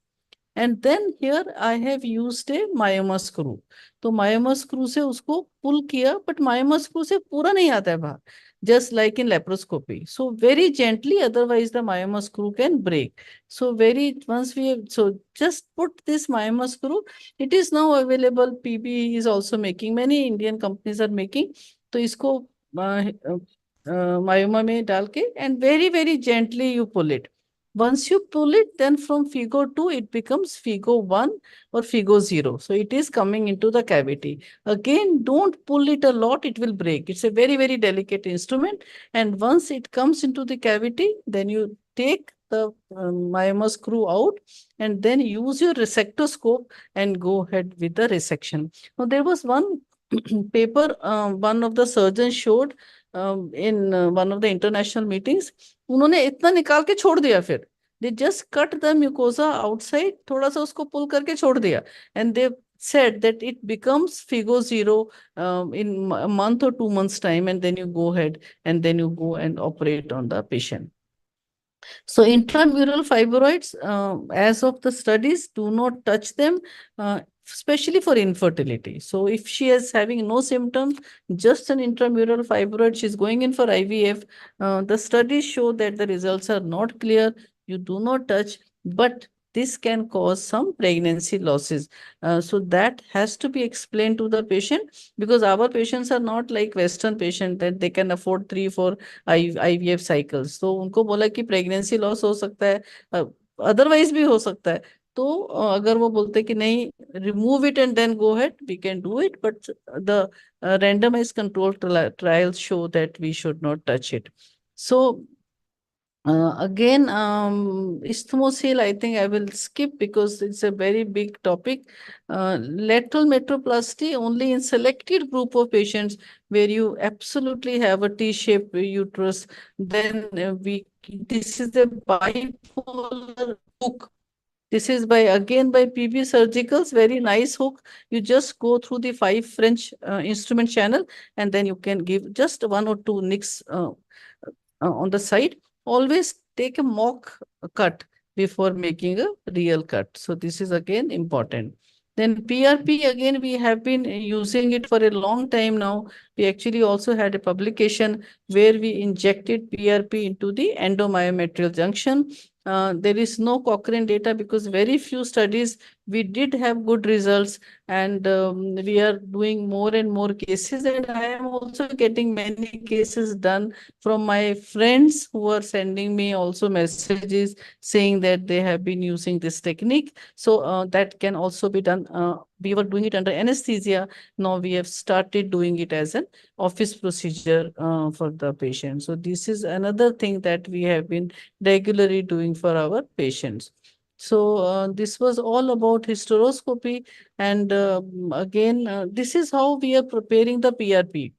And then here I have used a myoma screw. तो myoma screw से उसको pull किया, but myoma screw से पूरा नहीं आता है बाहर, just like in laparoscopy. So very gently, otherwise the myoma screw can break. So just put this myoma screw. It is now available. PB is also making. Many Indian companies are making. तो इसको myoma में डाल के and very gently you pull it. Once you pull it, then from Figo 2, it becomes Figo 1 or Figo 0. So it is coming into the cavity. Again, don't pull it a lot, it will break. It's a very delicate instrument. And once it comes into the cavity, then you take the myoma screw out and then use your resectoscope and go ahead with the resection. Now, there was one paper one of the surgeons showed in one of the international meetings. उन्होंने इतना निकाल के छोड़ दिया फिर. They just cut the mucosa outside, थोड़ा सा उसको pull करके छोड़ दिया. And they said that it becomes Figo 0 in a month or 2 months time, and then you go ahead and then you go and operate on the patient. So intramural fibroids, as of the studies, do not touch them, especially for infertility. So if she is having no symptoms, just an intramural fibroid, she's going in for IVF, the studies show that the results are not clear. You do not touch, but this can cause some pregnancy losses. So that has to be explained to the patient, because our patients are not like Western patient that they can afford 3-4 IVF cycles. तो उनको बोला कि pregnancy loss हो सकता है, otherwise भी हो सकता है. तो अगर वो बोलते कि नहीं, remove it and then go ahead, we can do it. But the randomized controlled trials show that we should not touch it. So again, isthmocele, I think I will skip because it's a very big topic. Lateral metroplasty only in selected group of patients where you absolutely have a T-shaped uterus. Then this is a bipolar hook. This is by PB Surgicals, very nice hook. You just go through the 5 French instrument channel, and then you can give just 1 or 2 nicks on the side. Always take a mock cut before making a real cut. So this is again important. Then PRP, again, we have been using it for a long time now. We actually also had a publication where we injected PRP into the endomyometrial junction. There is no Cochrane data because very few studies. We did have good results, and we are doing more and more cases, and I am also getting many cases done from my friends who are sending me also messages saying that they have been using this technique. So that can also be done. We were doing it under anesthesia. Now we have started doing it as an office procedure for the patient. So this is another thing that we have been regularly doing for our patients. So this was all about hysteroscopy. And again, this is how we are preparing the PRP.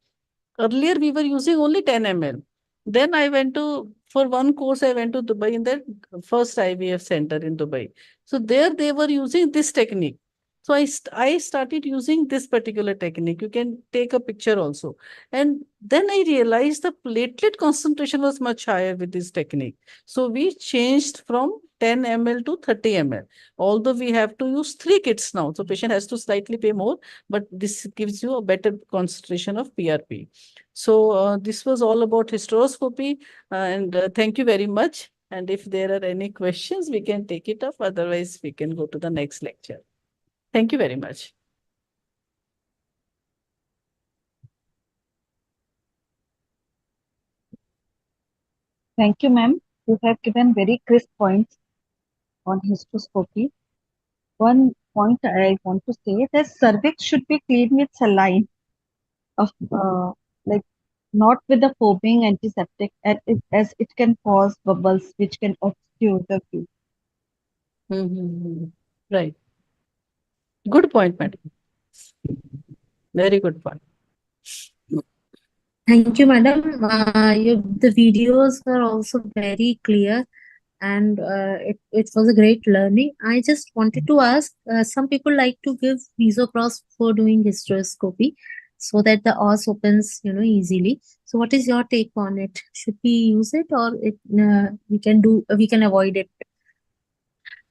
Earlier, we were using only 10 ml. Then I went for one course, I went to Dubai in the first IVF center in Dubai. So there they were using this technique. So I started using this particular technique. You can take a picture also. And then I realized the platelet concentration was much higher with this technique. So we changed from 10 ml to 30 ml. Although we have to use 3 kits now. So patient has to slightly pay more, but this gives you a better concentration of PRP. So this was all about hysteroscopy. And thank you very much. And if there are any questions, we can take it up. Otherwise, we can go to the next lecture. Thank you very much. Thank you, ma'am. You have given very crisp points on hysteroscopy. One point I want to say that cervix should be cleaned with saline, of like not with the foaming antiseptic, as it can cause bubbles which can obscure the view. Right. Good point, madam. Very good point. Thank you, madam. The videos were also very clear, and it was a great learning. I just wanted to ask, some people like to give Mesoprost for doing hysteroscopy so that the os opens, easily. So what is your take on it? Should we use it, or we can avoid it?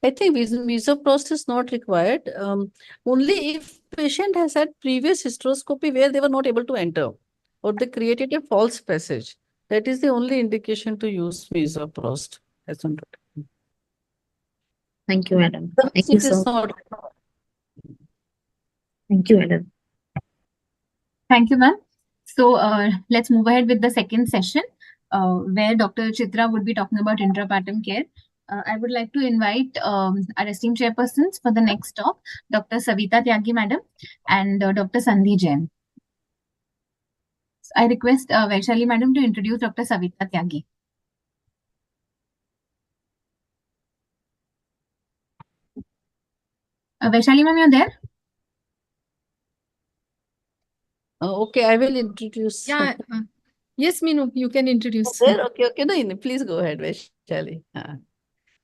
I think Mesoprost is not required. Only if patient has had previous hysteroscopy where they were not able to enter or they created a false passage. That is the only indication to use Mesoprost. Thank you, madam. Thank you It is so not. Thank you, madam. Thank you, ma'am. So let's move ahead with the second session, where Dr. Chitra would be talking about intrapartum care. I would like to invite our esteemed chairpersons for the next talk, Dr. Savita Tyagi, madam, and Dr. Sandhi Jain. So I request Vaishali, madam, to introduce Dr. Savita Tyagi. Vaishali, ma'am, you're there? Okay, I will introduce. Yeah. Yes, Meenu, you can introduce. Okay. No, please go ahead, Vaishali.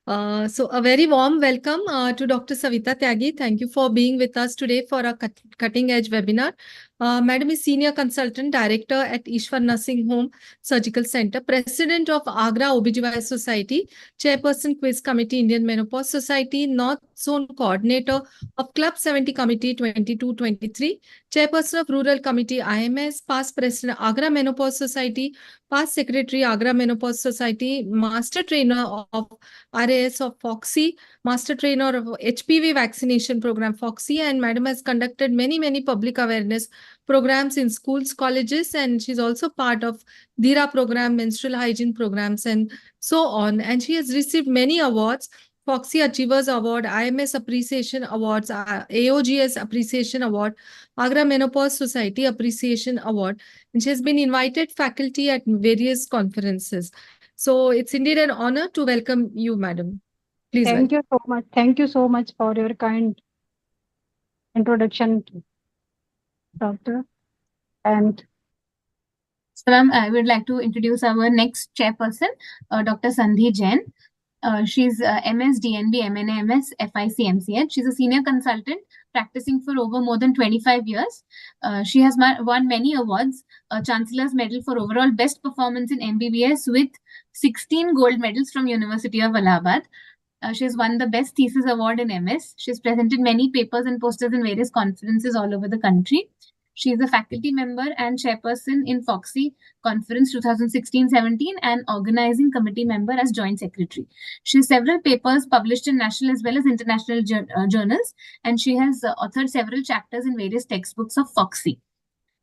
So a very warm welcome to Dr. Savita Tyagi. Thank you for being with us today for a cutting edge webinar. Madam is Senior Consultant Director at Ishwar Nursing Home Surgical Center, President of Agra OBGYN Society, Chairperson Quiz Committee Indian Menopause Society, North Zone Coordinator of Club 70 Committee 22-23, Chairperson of Rural Committee IMS, past President Agra Menopause Society, past Secretary Agra Menopause Society, Master Trainer of RAS of FOXY, Master Trainer of HPV Vaccination Program FOXY, and Madam has conducted many public awareness programs in schools, colleges, and she's also part of DIRA program, menstrual hygiene programs, and so on. And she has received many awards, FOXY Achievers Award, IMS Appreciation Awards, AOGS Appreciation Award, Agra Menopause Society Appreciation Award, and she has been invited faculty at various conferences. So it's indeed an honor to welcome you, madam. Please. Thank you so much. Thank you so much for your kind introduction, doctor. And so, ma'am, I would like to introduce our next chairperson, Dr. Sandhi Jain. She's MS, DNB, MNA, MS, FIC, MCH. She's a senior consultant practicing for over more than 25 years. She has won many awards, Chancellor's Medal for overall best performance in MBBS with 16 gold medals from University of Allahabad. She has won the Best Thesis Award in MS. She's presented many papers and posters in various conferences all over the country. She is a faculty member and chairperson in FOXY Conference 2016-17 and organizing committee member as joint secretary. She has several papers published in national as well as international journals, and she has authored several chapters in various textbooks of FOXY.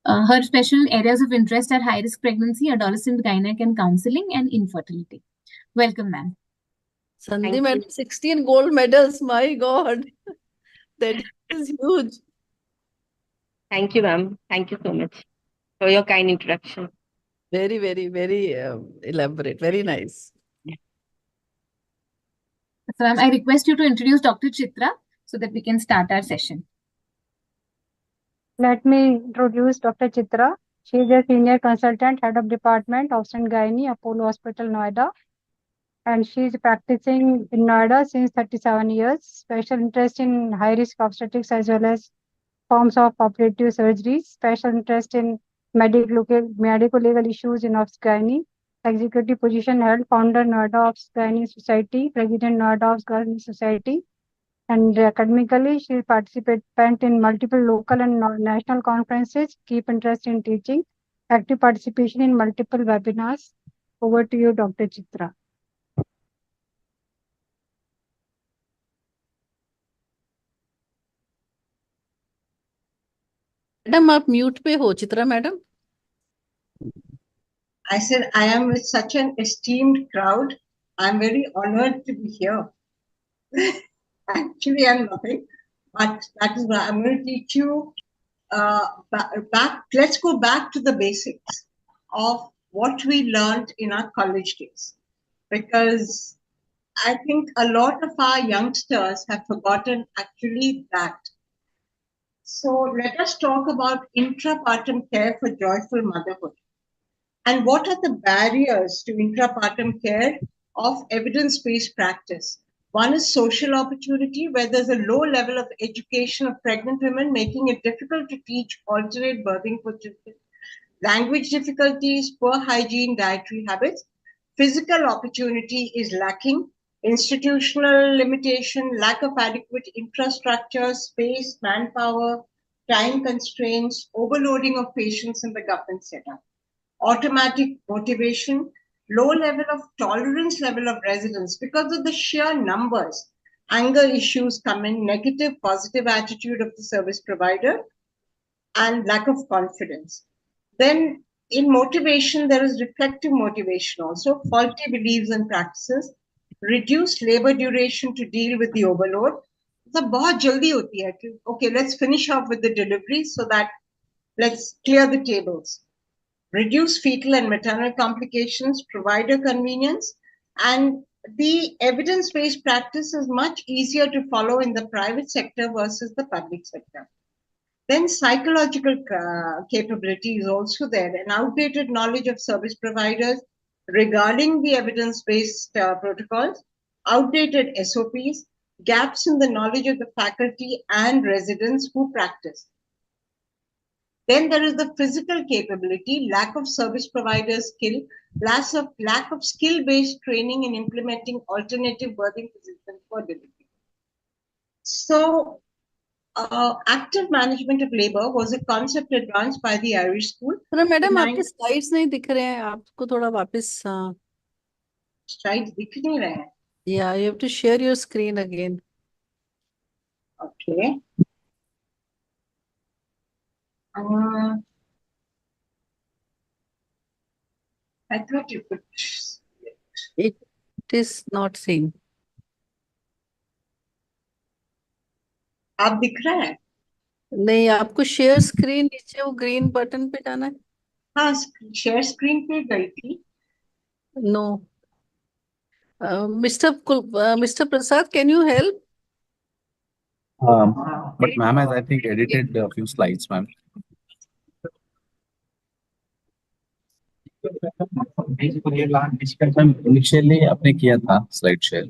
Her special areas of interest are high-risk pregnancy, adolescent gynec and counseling, and infertility. Welcome, ma'am. Sandhi madam, 16 gold medals. My God, that is huge. Thank you, ma'am. Thank you so much for your kind introduction. Very elaborate. Very nice. So, ma'am, I request you to introduce Dr. Chitra so that we can start our session. let me introduce Dr. Chitra. She is a senior consultant, head of department, Obstetrics and Gynae, Apollo Hospital, Noida. And she is practicing in Noida since 37 years. Special interest in high-risk obstetrics as well as forms of operative surgeries. Special interest in medico-legal issues in Obstetrics. Executive position held, founder Noida Obstetrics Society, president Noida Obstetrics Society. And academically, she is participant in multiple local and national conferences, keep interest in teaching, active participation in multiple webinars. Over to you, Dr. Chitra. Madam आप mute पे हो Chitra madam. I said I am with such an esteemed crowd. I'm very honored to be here. Actually, I'm nothing, but that is why I'm going to teach you let's go back to the basics of what we learned in our college days, because I think a lot of our youngsters have forgotten actually that. So let us talk about intrapartum care for joyful motherhood. And what are the barriers to intrapartum care of evidence-based practice? One is social opportunity, where there's a low level of education of pregnant women, making it difficult to teach alternate birthing for children. Language difficulties, poor hygiene, dietary habits. Physical opportunity is lacking. Institutional limitation, lack of adequate infrastructure, space, manpower, time constraints, overloading of patients in the government setup. Automatic motivation, low level of tolerance level of residents because of the sheer numbers. Anger issues come in, negative, positive attitude of the service provider, and lack of confidence. Then in motivation, there is reflective motivation also, faulty beliefs and practices, reduced labor duration to deal with the overload. So, बहुत जल्दी होती है कि okay, let's finish off with the delivery so that let's clear the tables. Reduce fetal and maternal complications, provider convenience, and the evidence-based practice is much easier to follow in the private sector versus the public sector. Then psychological capability is also there, an outdated knowledge of service providers regarding the evidence-based protocols, outdated SOPs, gaps in the knowledge of the faculty and residents who practice. Then there is the physical capability, lack of service provider skill, lack of skill-based training in implementing alternative birthing positions for delivery. So, active management of labor was a concept advanced by the Irish school. Madam आपके slides नहीं दिख रहे हैं, आपको थोड़ा वापस slides दिख नहीं रहे हैं. Yeah, you have to share your screen again. Okay. I thought you could. It is not seen. आप दिख रहा है? नहीं, आपको शेयर स्क्रीन नीचे वो ग्रीन बटन पे जाना है. हाँ, शेयर स्क्रीन पे गई थी. No. Mr. Prasad, can you help? But ma'am has, I think, edited a few slides, ma'am. Initially आपने किया था slide share.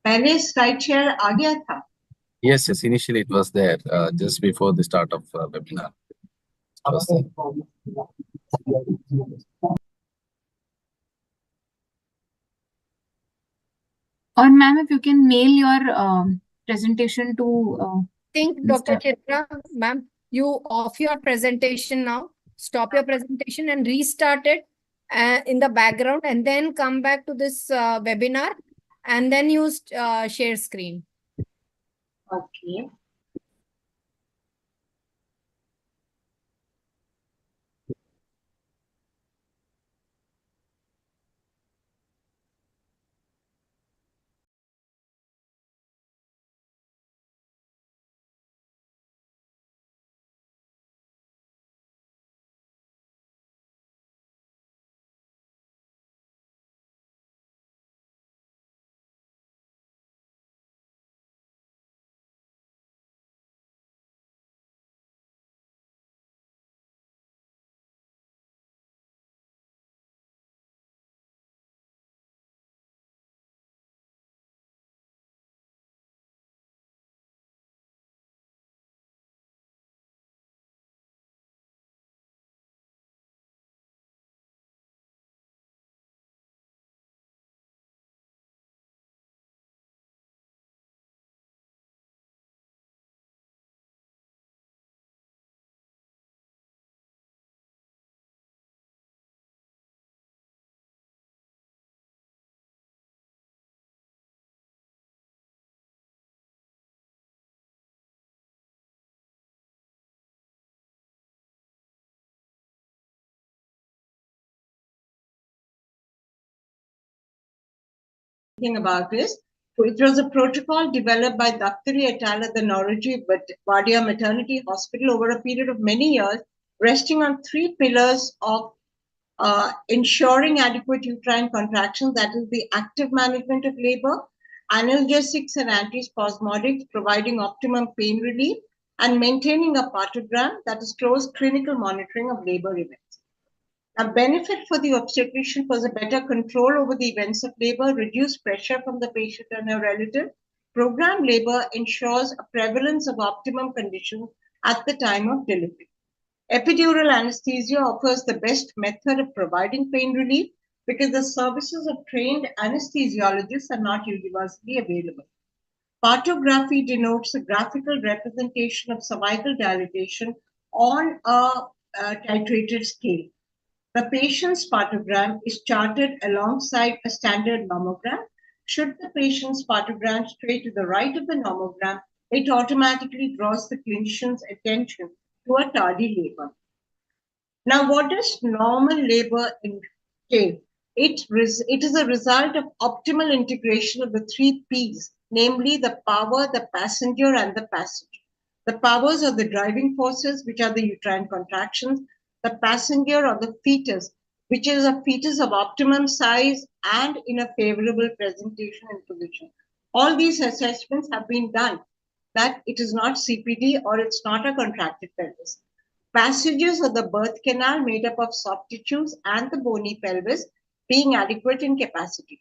पहले slide share आ गया था. Yes, initially it was there, just before the start of webinar. Or ma'am, if you can mail your presentation to think Dr. Chitra, ma'am, you off your presentation now, stop your presentation and restart it in the background, and then come back to this webinar and then use share screen. Okay. About this. So it was a protocol developed by Daktari et al. At the Nauroji Wadia Maternity Hospital over a period of many years, resting on 3 pillars of ensuring adequate uterine contractions, that is the active management of labor, analgesics and antispasmodics, providing optimum pain relief, and maintaining a partogram, that is close clinical monitoring of labor events. A benefit for the obstetrician was a better control over the events of labor, reduced pressure from the patient and her relative. Programmed labor ensures a prevalence of optimum conditions at the time of delivery. Epidural anesthesia offers the best method of providing pain relief because the services of trained anesthesiologists are not universally available. Partography denotes a graphical representation of cervical dilatation on a titrated scale. The patient's partogram is charted alongside a standard nomogram. Should the patient's partogram stray to the right of the nomogram, it automatically draws the clinician's attention to a tardy labor. Now, what does normal labor entail? It is a result of optimal integration of the 3 P's, namely the power, the passenger, and the passage. The powers are the driving forces, which are the uterine contractions. The passenger or the fetus, which is a fetus of optimum size and in a favorable presentation and position. All these assessments have been done, that it is not CPD or it's not a contracted pelvis. Passages of the birth canal made up of soft tissues and the bony pelvis being adequate in capacity.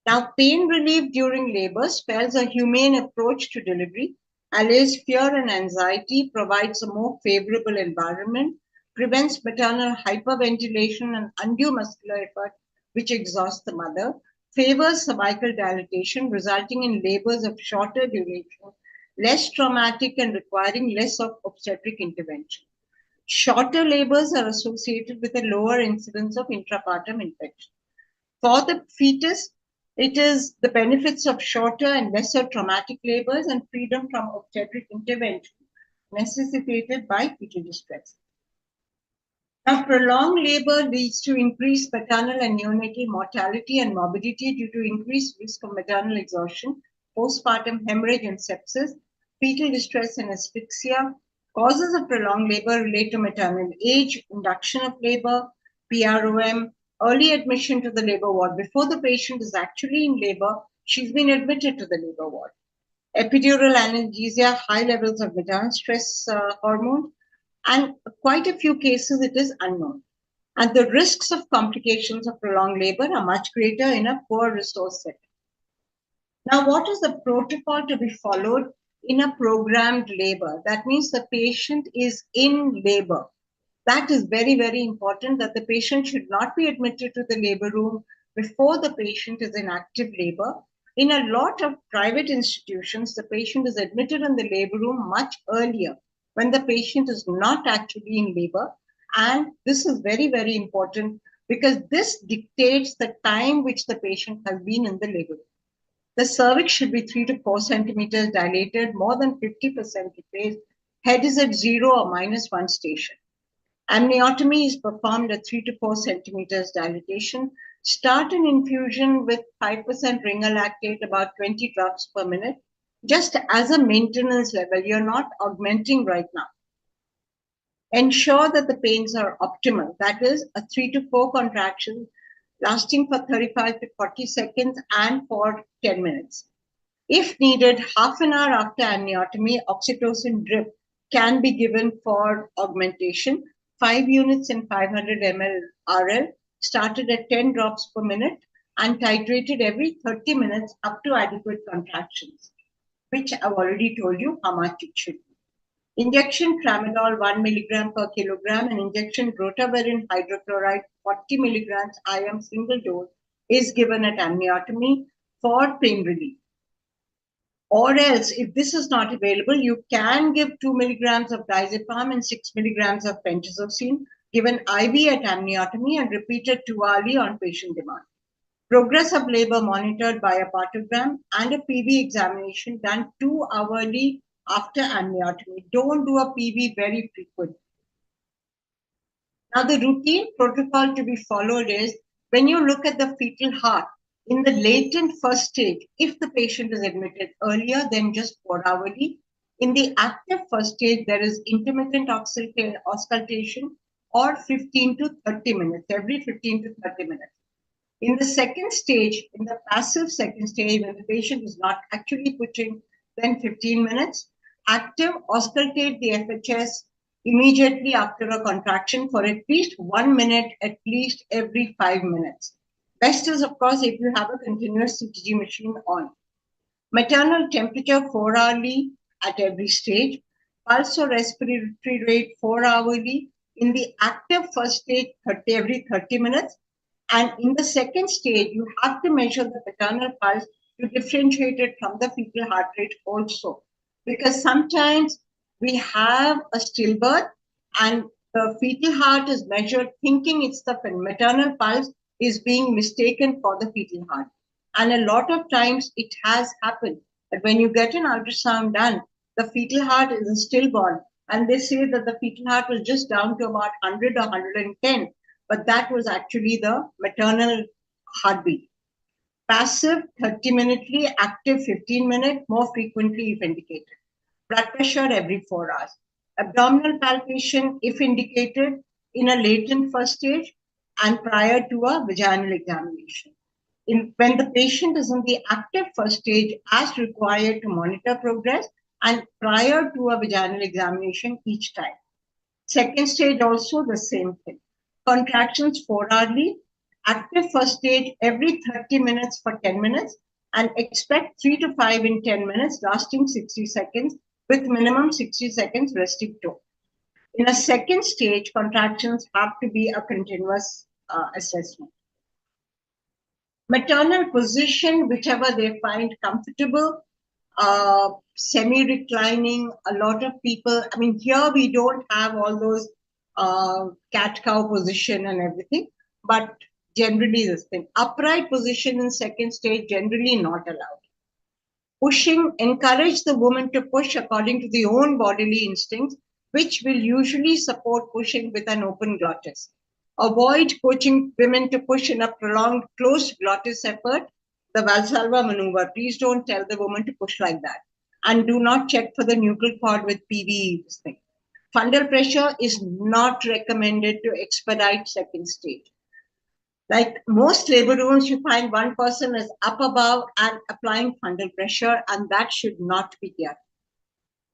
Now, pain relief during labor spells a humane approach to delivery, allays fear and anxiety, provides a more favorable environment, prevents maternal hyperventilation and undue muscular effort, which exhausts the mother, favors cervical dilatation, resulting in labors of shorter duration, less traumatic and requiring less of obstetric intervention. Shorter labors are associated with a lower incidence of intrapartum infection. For the fetus, it is the benefits of shorter and lesser traumatic labors and freedom from obstetric intervention necessitated by fetal distress. Now, prolonged labor leads to increased maternal and neonatal mortality and morbidity due to increased risk of maternal exhaustion, postpartum hemorrhage and sepsis, fetal distress and asphyxia. Causes of prolonged labor relate to maternal age, induction of labor, PROM, early admission to the labor ward. Before the patient is actually in labor, she's been admitted to the labor ward. Epidural analgesia, high levels of maternal stress hormone, and quite a few cases it is unknown. And the risks of complications of prolonged labor are much greater in a poor resource setting. Now, what is the protocol to be followed in a programmed labor? That means the patient is in labor. That is very, very important, that the patient should not be admitted to the labor room before the patient is in active labor. In a lot of private institutions, the patient is admitted in the labor room much earlier when the patient is not actually in labor. And this is very, very important because this dictates the time which the patient has been in the labor room. The cervix should be 3 to 4 centimeters dilated, more than 50% effaced. Head is at 0 or -1 station. Amniotomy is performed at 3 to 4 centimeters dilatation. Start an infusion with 5% ringer lactate, about 20 drops per minute, just as a maintenance level. You're not augmenting right now. Ensure that the pains are optimal. That is a 3 to 4 contractions lasting for 35 to 40 seconds and for 10 minutes. If needed, half an hour after amniotomy, oxytocin drip can be given for augmentation. 5 units in 500 ml RL, started at 10 drops per minute and titrated every 30 minutes up to adequate contractions, which I've already told you how much it should be. Injection tramadol 1 milligram per kilogram and injection rotavirin hydrochloride 40 milligrams IM single dose is given at amniotomy for pain relief. Or else, if this is not available, you can give 2 milligrams of diazepam and 6 milligrams of pentazocine given IV at amniotomy and repeated 2 hourly on patient demand. Progress of labor monitored by a partogram and a PV examination done 2 hourly after amniotomy. Don't do a PV very frequently. Now, the routine protocol to be followed is when you look at the fetal heart, in the latent first stage, if the patient is admitted earlier, then just 4 hourly. In the active first stage, there is intermittent auscultation or 15 to 30 minutes, every 15 to 30 minutes. In the second stage, in the passive second stage, when the patient is not actually pushing, then 15 minutes. Active, auscultate the FHS immediately after a contraction for at least 1 minute, at least every 5 minutes. Best is, of course, if you have a continuous CTG machine on. Maternal temperature 4 hourly at every stage. Pulse or respiratory rate 4 hourly. In the active first stage, every 30 minutes. And in the second stage, you have to measure the maternal pulse to differentiate it from the fetal heart rate also. Because sometimes we have a stillbirth and the fetal heart is measured thinking it's the maternal pulse is being mistaken for the fetal heart. And a lot of times it has happened that when you get an ultrasound done, the fetal heart is a stillborn. And they say that the fetal heart was just down to about 100 or 110, but that was actually the maternal heartbeat. Passive 30-minutely, active 15-minute, more frequently if indicated. Blood pressure every 4 hours. Abdominal palpation if indicated in a latent first stage and prior to a vaginal examination. When the patient is in the active first stage as required to monitor progress and prior to a vaginal examination each time. Second stage also the same thing. Contractions 4 hourly, active first stage every 30 minutes for 10 minutes and expect 3 to 5 in 10 minutes lasting 60 seconds with minimum 60 seconds resting tone. In a second stage, contractions have to be a continuous assessment. Maternal position, whichever they find comfortable, semi-reclining, a lot of people, I mean, here we don't have all those cat-cow position and everything, but generally this thing. Upright position in second stage, generally not allowed. Pushing, encourage the woman to push according to their own bodily instincts, which will usually support pushing with an open glottis. Avoid coaching women to push in a prolonged closed glottis effort, the Valsalva maneuver. Please don't tell the woman to push like that. And do not check for the nuchal cord with PVE. This thing. Fundal pressure is not recommended to expedite second stage. Like most labor rooms, you find one person is up above and applying fundal pressure, and that should not be here.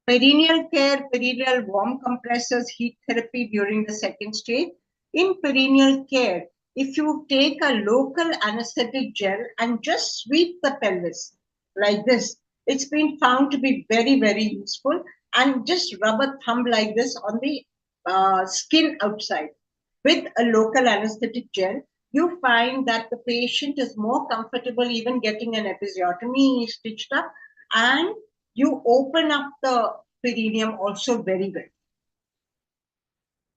Perineal care, perineal warm compressors, heat therapy during the second stage. In perineal care, if you take a local anesthetic gel and just sweep the pelvis like this, it's been found to be very, very useful. And just rub a thumb like this on the skin outside with a local anesthetic gel, you find that the patient is more comfortable even getting an episiotomy stitched up, and you open up the perineum also very well.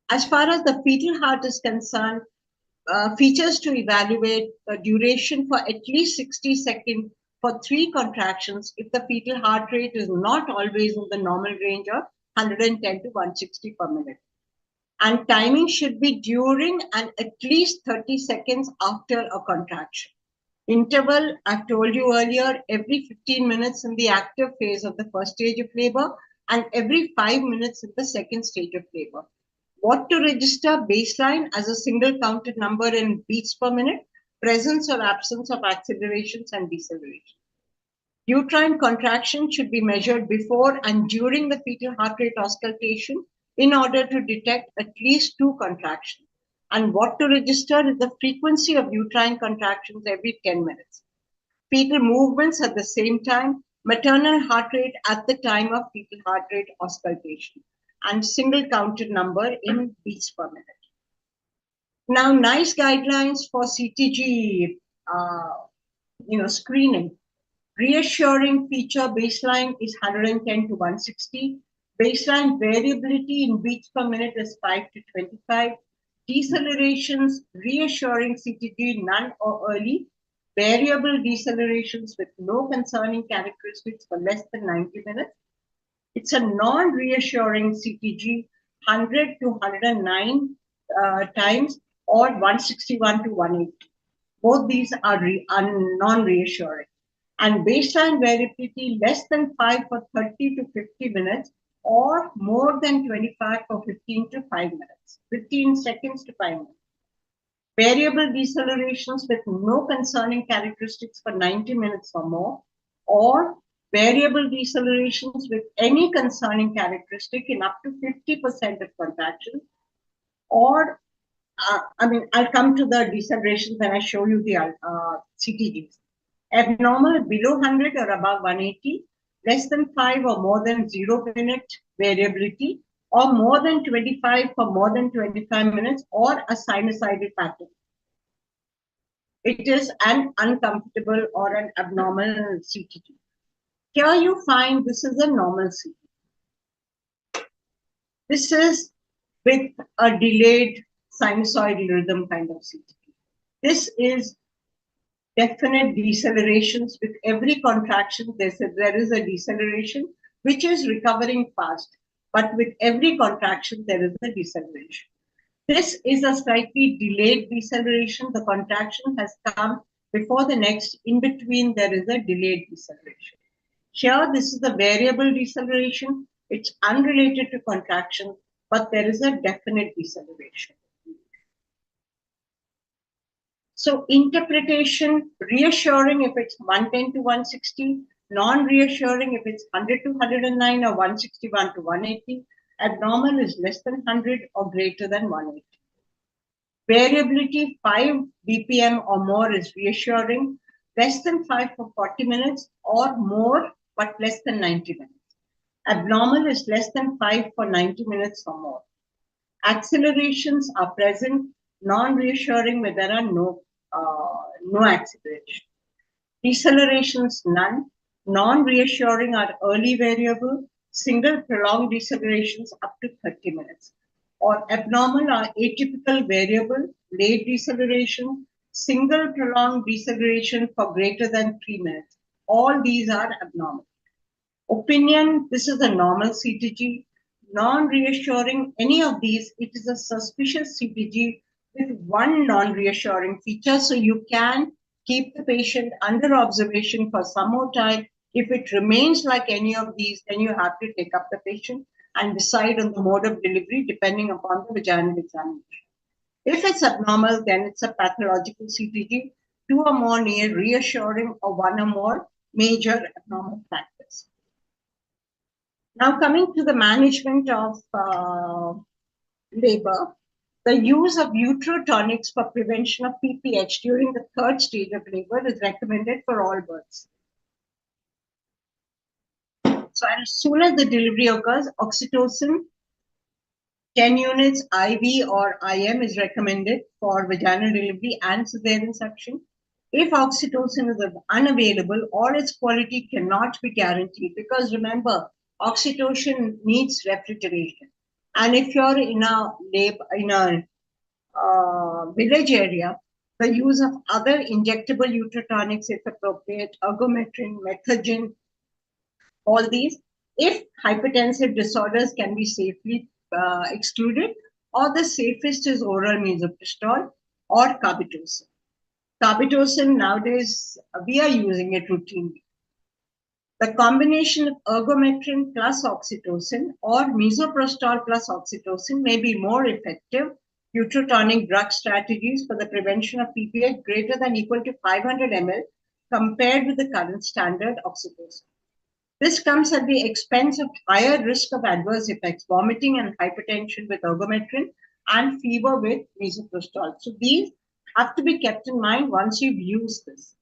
As far as the fetal heart is concerned, features to evaluate the duration for at least 60 seconds for 3 contractions if the fetal heart rate is not always in the normal range of 110 to 160 per minute. And timing should be during and at least 30 seconds after a contraction. Interval, I've told you earlier, every 15 minutes in the active phase of the first stage of labor and every 5 minutes in the second stage of labor. What to register baseline as a single counted number in beats per minute, presence or absence of accelerations and decelerations. Uterine contraction should be measured before and during the fetal heart rate auscultation in order to detect at least 2 contractions. And what to register is the frequency of uterine contractions every 10 minutes. Fetal movements at the same time, maternal heart rate at the time of fetal heart rate auscultation, and single counted number in beats per minute. Now, nice guidelines for CTG, screening. Reassuring feature baseline is 110 to 160. Baseline variability in beats per minute is 5 to 25. Decelerations, reassuring CTG, none or early. Variable decelerations with no concerning characteristics for less than 90 minutes. It's a non-reassuring CTG, 100 to 109 times or 161 to 180. Both these are non-reassuring. And baseline variability less than 5 for 30 to 50 minutes or more than 25 for 15 to 5 minutes, 15 seconds to 5 minutes. Variable decelerations with no concerning characteristics for 90 minutes or more, or variable decelerations with any concerning characteristic in up to 50% of contractions, or I'll come to the decelerations when I show you the CTGs. Abnormal below 100 or above 180, less than 5 or more than 0 minute variability, or more than 25 for more than 25 minutes, or a sinusoidal pattern. It is an uncomfortable or an abnormal CTG. Here you find this is a normal CTG. This is with a delayed sinusoidal rhythm kind of CTG. This is definite decelerations. With every contraction, there is a deceleration which is recovering fast. But with every contraction, there is a deceleration. This is a slightly delayed deceleration. The contraction has come before the next. In between, there is a delayed deceleration. Here, this is a variable deceleration. It's unrelated to contraction, but there is a definite deceleration. So interpretation, reassuring if it's 110 to 160, non-reassuring if it's 100 to 109 or 161 to 180. Abnormal is less than 100 or greater than 180. Variability 5 BPM or more is reassuring, less than 5 for 40 minutes or more but less than 90 minutes. Abnormal is less than 5 for 90 minutes or more. Accelerations are present, non-reassuring where there are no acceleration. Decelerations none, non-reassuring are early variable, single prolonged decelerations up to 30 minutes. Or abnormal are atypical variable, late deceleration, single prolonged deceleration for greater than 3 minutes. All these are abnormal. Opinion, this is a normal CTG. Non-reassuring, any of these, it is a suspicious CTG with one non-reassuring feature. So you can keep the patient under observation for some more time. If it remains like any of these, then you have to take up the patient and decide on the mode of delivery depending upon the vaginal examination. If it's abnormal, then it's a pathological CTG, 2 or more near reassuring or 1 or more major abnormal factors. Now coming to the management of labor, the use of uterotonics for prevention of PPH during the 3rd stage of labor is recommended for all births. So as soon as the delivery occurs, oxytocin 10 units IV or IM is recommended for vaginal delivery and cesarean section. If oxytocin is unavailable or its quality cannot be guaranteed, because remember, oxytocin needs refrigeration. And if you're in a village area, the use of other injectable uterotonics, if appropriate, ergometrin, methogen, all these, if hypertensive disorders can be safely excluded, or the safest is oral misoprostol or carbetocin. Carbetocin nowadays, we are using it routinely. The combination of ergometrin plus oxytocin or misoprostol plus oxytocin may be more effective uterotonic drug strategies for the prevention of PPH greater than equal to 500 ml compared with the current standard oxytocin. This comes at the expense of higher risk of adverse effects, vomiting and hypertension with ergometrin and fever with misoprostol. So these have to be kept in mind once you've used this.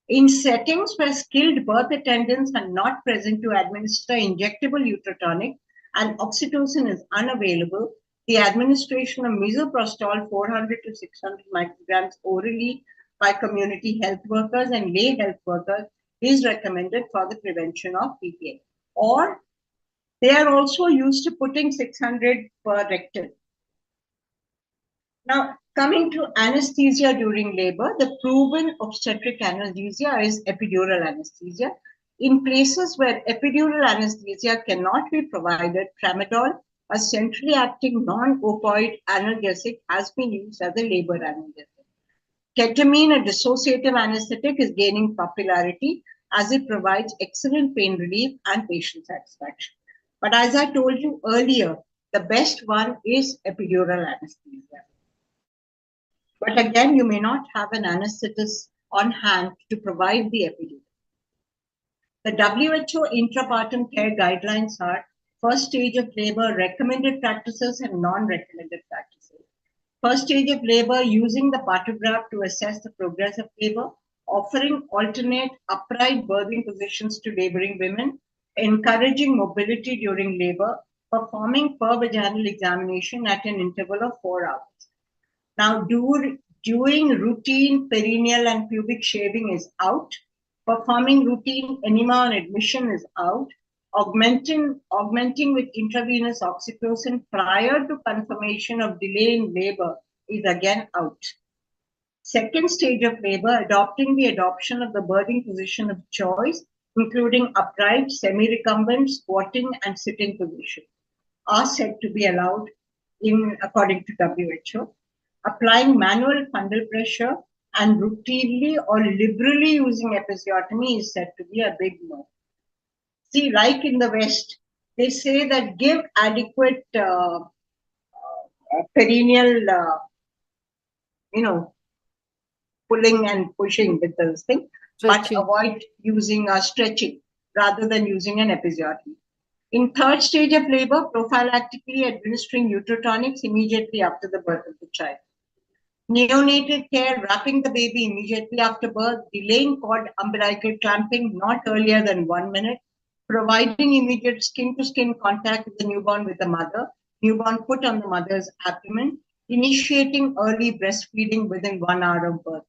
In settings where skilled birth attendants are not present to administer injectable uterotonic and oxytocin is unavailable, the administration of misoprostol 400 to 600 micrograms orally by community health workers and lay health workers is recommended for the prevention of PPH. Or they are also used to putting 600 per rectal. Now, coming to anesthesia during labor, the proven obstetric anesthesia is epidural anesthesia. In places where epidural anesthesia cannot be provided, tramadol, a centrally acting non-opioid analgesic, has been used as a labor analgesic. Ketamine, a dissociative anesthetic, is gaining popularity as it provides excellent pain relief and patient satisfaction. But as I told you earlier, the best one is epidural anesthesia. But again, you may not have an anesthetist on hand to provide the epidural. The WHO intrapartum care guidelines are first stage of labor, recommended practices and non-recommended practices. First stage of labor, using the partograph to assess the progress of labor, offering alternate upright birthing positions to laboring women, encouraging mobility during labor, performing per vaginal examination at an interval of 4 hours. Now, doing routine perineal and pubic shaving is out. Performing routine enema on admission is out. Augmenting with intravenous oxytocin prior to confirmation of delay in labor is again out. Second stage of labor, adopting the adoption of the birthing position of choice, including upright, semi-recumbent, squatting, and sitting position, are said to be allowed according to WHO. Applying manual fundal pressure and routinely or liberally using episiotomy is said to be a big no. See, like in the West, they say that give adequate perineal, pulling and pushing with this thing, but avoid using stretching rather than using an episiotomy. In third stage of labor, prophylactically administering uterotonics immediately after the birth of the child. Neonatal care, wrapping the baby immediately after birth, delaying cord umbilical clamping not earlier than 1 minute, providing immediate skin-to-skin contact with the newborn with the mother, newborn put on the mother's abdomen, initiating early breastfeeding within 1 hour of birth.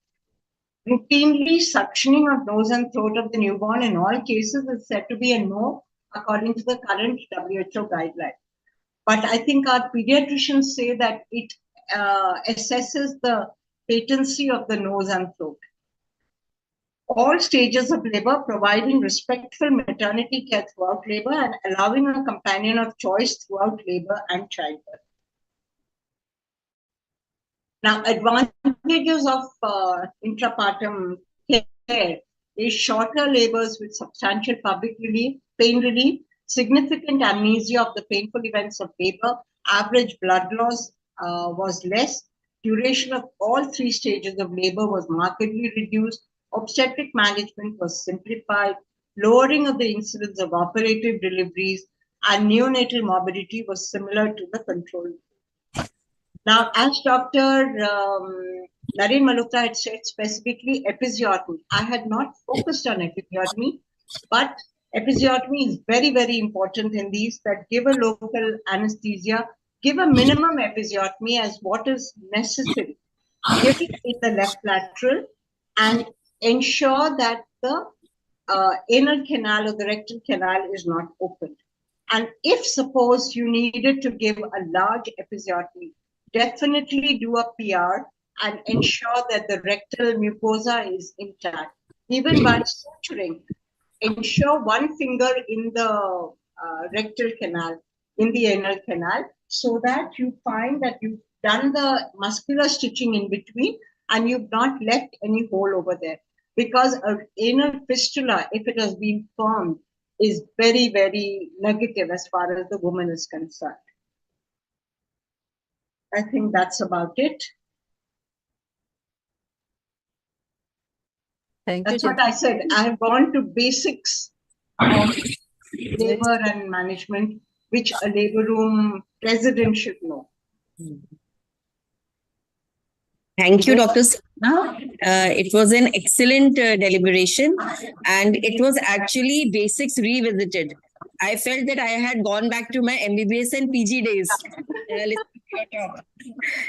Routinely suctioning of nose and throat of the newborn in all cases is said to be a no according to the current WHO guideline. But I think our pediatricians say that it assesses the patency of the nose and throat. All stages of labor, providing respectful maternity care throughout labor and allowing a companion of choice throughout labor and childbirth. Now, advantages of intrapartum care is shorter labors with substantial public relief, pain relief, significant amnesia of the painful events of labor, average blood loss was less, duration of all 3 stages of labor was markedly reduced, obstetric management was simplified, lowering of the incidence of operative deliveries, and neonatal morbidity was similar to the control. Now, as Dr. Naren Malhotra had said specifically episiotomy, I had not focused on episiotomy, but episiotomy is very, very important in these that give a local anesthesia, give a minimum episiotomy as what is necessary, give it in the left lateral and ensure that the anal canal or the rectal canal is not opened. And if suppose you needed to give a large episiotomy, definitely do a PR and ensure that the rectal mucosa is intact. Even while suturing, ensure one finger in the rectal canal, in the anal canal, so that you find that you've done the muscular stitching in between and you've not left any hole over there. Because an anal fistula, if it has been formed, is very, very negative as far as the woman is concerned. I think that's about it. That's what I said. I have gone to basics of labor and management, which a labor room president should know. Thank you, Dr. Sina. It was an excellent deliberation, and it was actually basics revisited. I felt that I had gone back to my MBBS and PG days.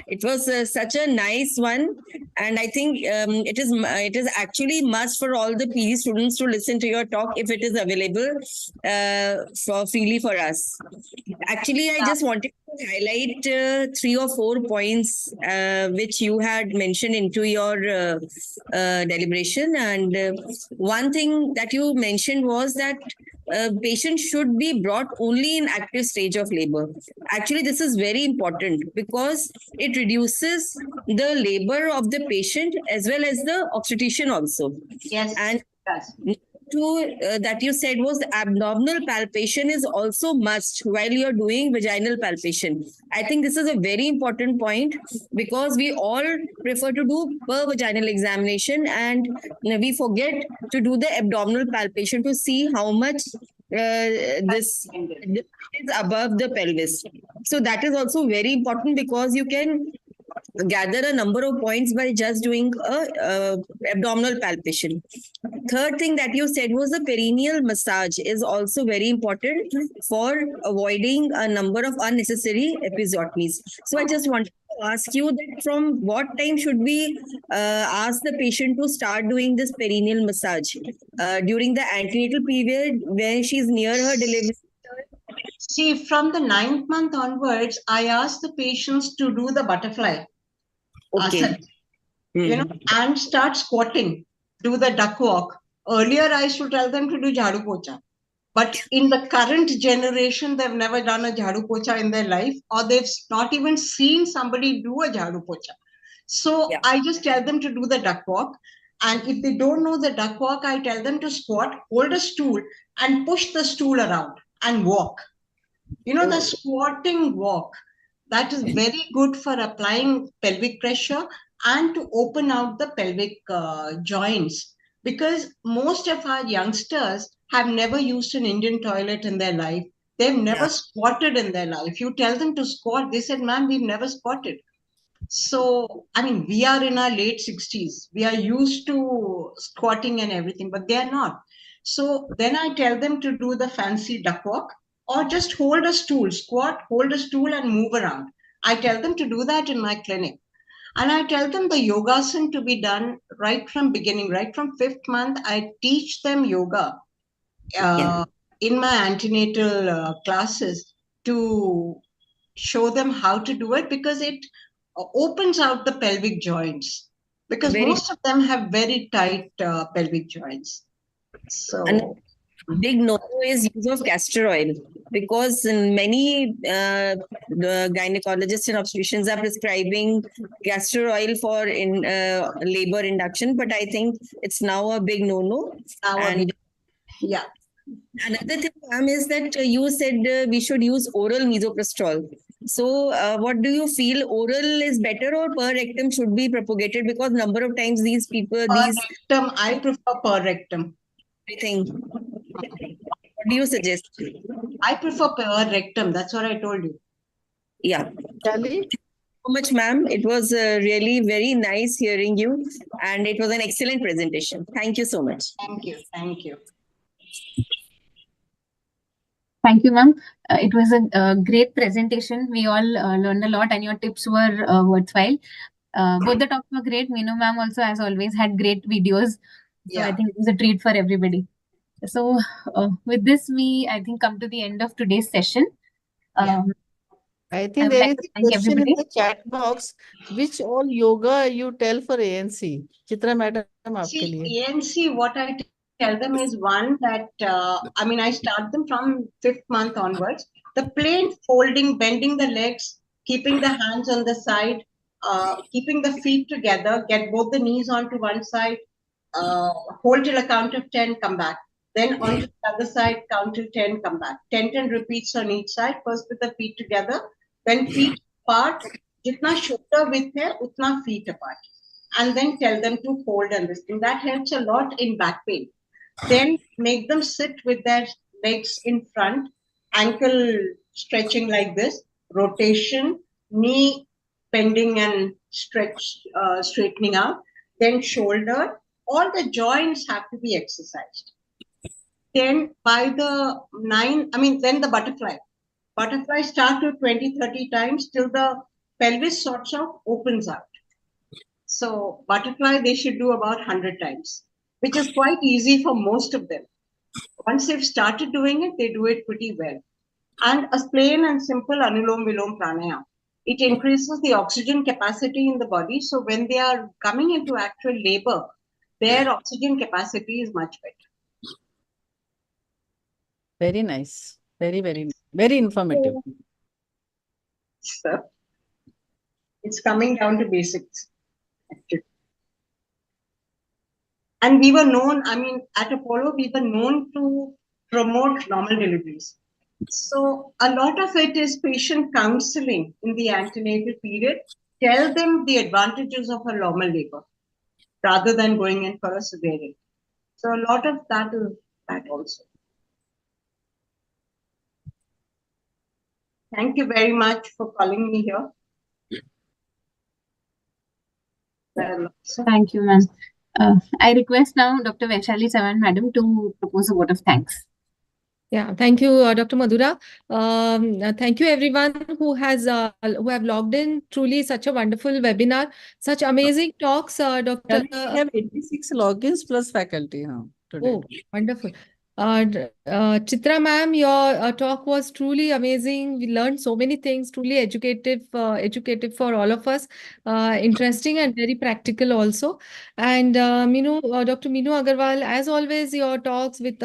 It was such a nice one, and I think it is actually must for all the PG students to listen to your talk if it is available freely for us. Actually, I just wanted to highlight 3 or 4 points which you had mentioned into your deliberation, and one thing that you mentioned was that patient should be brought only in active stage of labor. Actually, this is very important because it reduces the labor of the patient as well as the obstetrician also. Yes. And that you said was abdominal palpation is also must while you're doing vaginal palpation. I think this is a very important point because we all prefer to do per vaginal examination and we forget to do the abdominal palpation to see how much this is above the pelvis. So that is also very important because you can gather a number of points by just doing a abdominal palpation. Third thing that you said was the perineal massage is also very important for avoiding a number of unnecessary episiotomies. So I just wanted to ask you that from what time should we ask the patient to start doing this perineal massage? During the antenatal period when she's near her delivery? See, from the 9th month onwards, I ask the patients to do the butterfly. Okay. And start squatting, do the duck walk. Earlier, I used to tell them to do jhadu pocha. But in the current generation, they've never done a jhadu pocha in their life, or they've not even seen somebody do a jhadu pocha. So I just tell them to do the duck walk. And if they don't know the duck walk, I tell them to squat, hold a stool, and push the stool around and walk. The squatting walk, that is very good for applying pelvic pressure and to open out the pelvic joints, because most of our youngsters have never used an Indian toilet in their life. They've never squatted in their life. You tell them to squat, they said, ma'am, we've never squatted. So, I mean, we are in our late 60s. We are used to squatting and everything, but they are not. So then I tell them to do the fancy duck walk, or just hold a stool, squat, hold a stool and move around. I tell them to do that in my clinic. And I tell them the yogasana to be done right from beginning, right from 5th month. I teach them yoga in my antenatal classes to show them how to do it, because it opens out the pelvic joints, because most of them have very tight pelvic joints. So, and big no is use of castor oil, because many gynecologists and obstetricians are prescribing castor oil for labor induction, but I think it's now a big no-no. Another thing, ma'am, is that you said we should use oral misoprostol. So what do you feel, oral is better or per rectum should be propagated? Because number of times these people, rectum, I prefer per rectum. What do you suggest? I prefer per rectum. That's what I told you. Yeah. Thank you so much, ma'am. It was really very nice hearing you, and it was an excellent presentation. Thank you so much. Thank you. Thank you. Thank you, ma'am. It was a great presentation. We all learned a lot, and your tips were worthwhile. Both the talks were great. Meenu ma'am also, as always, had great videos. So I think it was a treat for everybody. So with this, I think, come to the end of today's session. I think there is a question in the chat box. Which all yoga you tell for ANC? Chitra madam, aapke liye. ANC, what I tell them is one that, I start them from 5th month onwards. The plain folding, bending the legs, keeping the hands on the side, keeping the feet together, get both the knees onto one side, hold till a count of 10, come back. Then onto the other side, count till 10, come back. 10 repeats on each side. First with the feet together, then feet apart. Jitna shoulder width hai, utna feet apart. And then tell them to hold and this thing. That helps a lot in back pain. Then make them sit with their legs in front, ankle stretching like this, rotation, knee bending and straightening out, then shoulder. All the joints have to be exercised. Then by the then the butterfly. Butterfly start to 20-30 times till the pelvis sorts of opens out. So butterfly they should do about 100 times, which is quite easy for most of them. Once they've started doing it, they do it pretty well. And a plain and simple Anulom Vilom Pranayama. It increases the oxygen capacity in the body. So when they are coming into actual labor, their oxygen capacity is much better. Very nice. Very informative. So, it's coming down to basics. Actually. And we were known, I mean, at Apollo, we were known to promote normal deliveries. So a lot of it is patient counseling in the antenatal period. Tell them the advantages of a normal labor rather than going in for a cesarean. So a lot of that is that also. Thank you very much for calling me here. Thank you, ma'am. I request now Dr. Vaishali Chavan, madam, to propose a vote of thanks. Yeah, thank you, Dr. Madhura. Thank you everyone who have logged in. Truly such a wonderful webinar, such amazing talks, Dr. We have 86 logins plus faculty today. Oh, wonderful. Chitra ma'am, your talk was truly amazing. We learned so many things, truly educative for all of us, interesting and very practical also. And Dr. Meenu Agarwal, as always, your talks with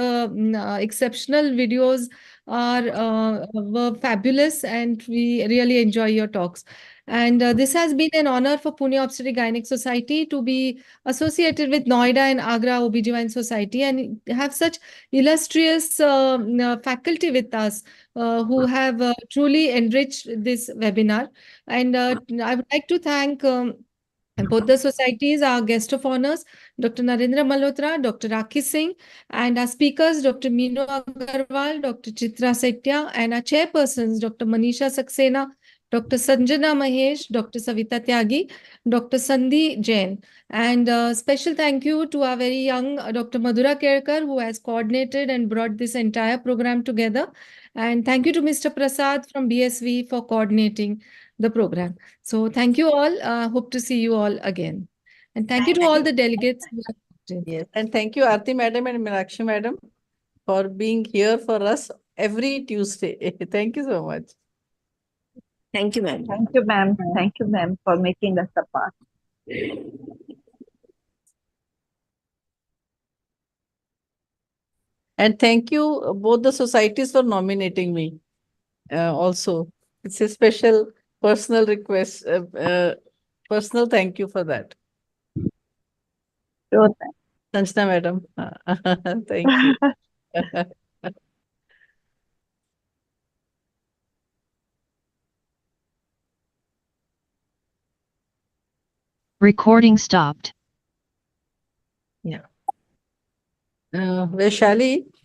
exceptional videos were fabulous, and we really enjoy your talks. And this has been an honor for Pune Obstetric Gynec Society to be associated with Noida and Agra OBGYN Society and have such illustrious faculty with us who have truly enriched this webinar. And I would like to thank both the societies, our guest of honors, Dr. Narendra Malhotra, Dr. Rakhi Singh, and our speakers, Dr. Meenu Agarwal, Dr. Chitra Setya, and our chairpersons, Dr. Manisha Saxena, Dr. Sanjana Mahesh, Dr. Savita Tyagi, Dr. Sandhi Jain. And special thank you to our very young Dr. Madhura Kerkar, who has coordinated and brought this entire program together. And thank you to Mr. Prasad from BSV for coordinating the program. So thank you all. Hope to see you all again. And thank you to all the delegates. Yes, and thank you, Aarti madam and Meenakshi madam, for being here for us every Tuesday. Thank you so much. Thank you, ma'am. Thank you, ma'am. Thank you, ma'am, for making us a part. And thank you both the societies for nominating me. Also, it's a special personal request, personal thank you for that. Sure, Sanjana madam, thank you. Recording stopped. Yeah. Vaishali,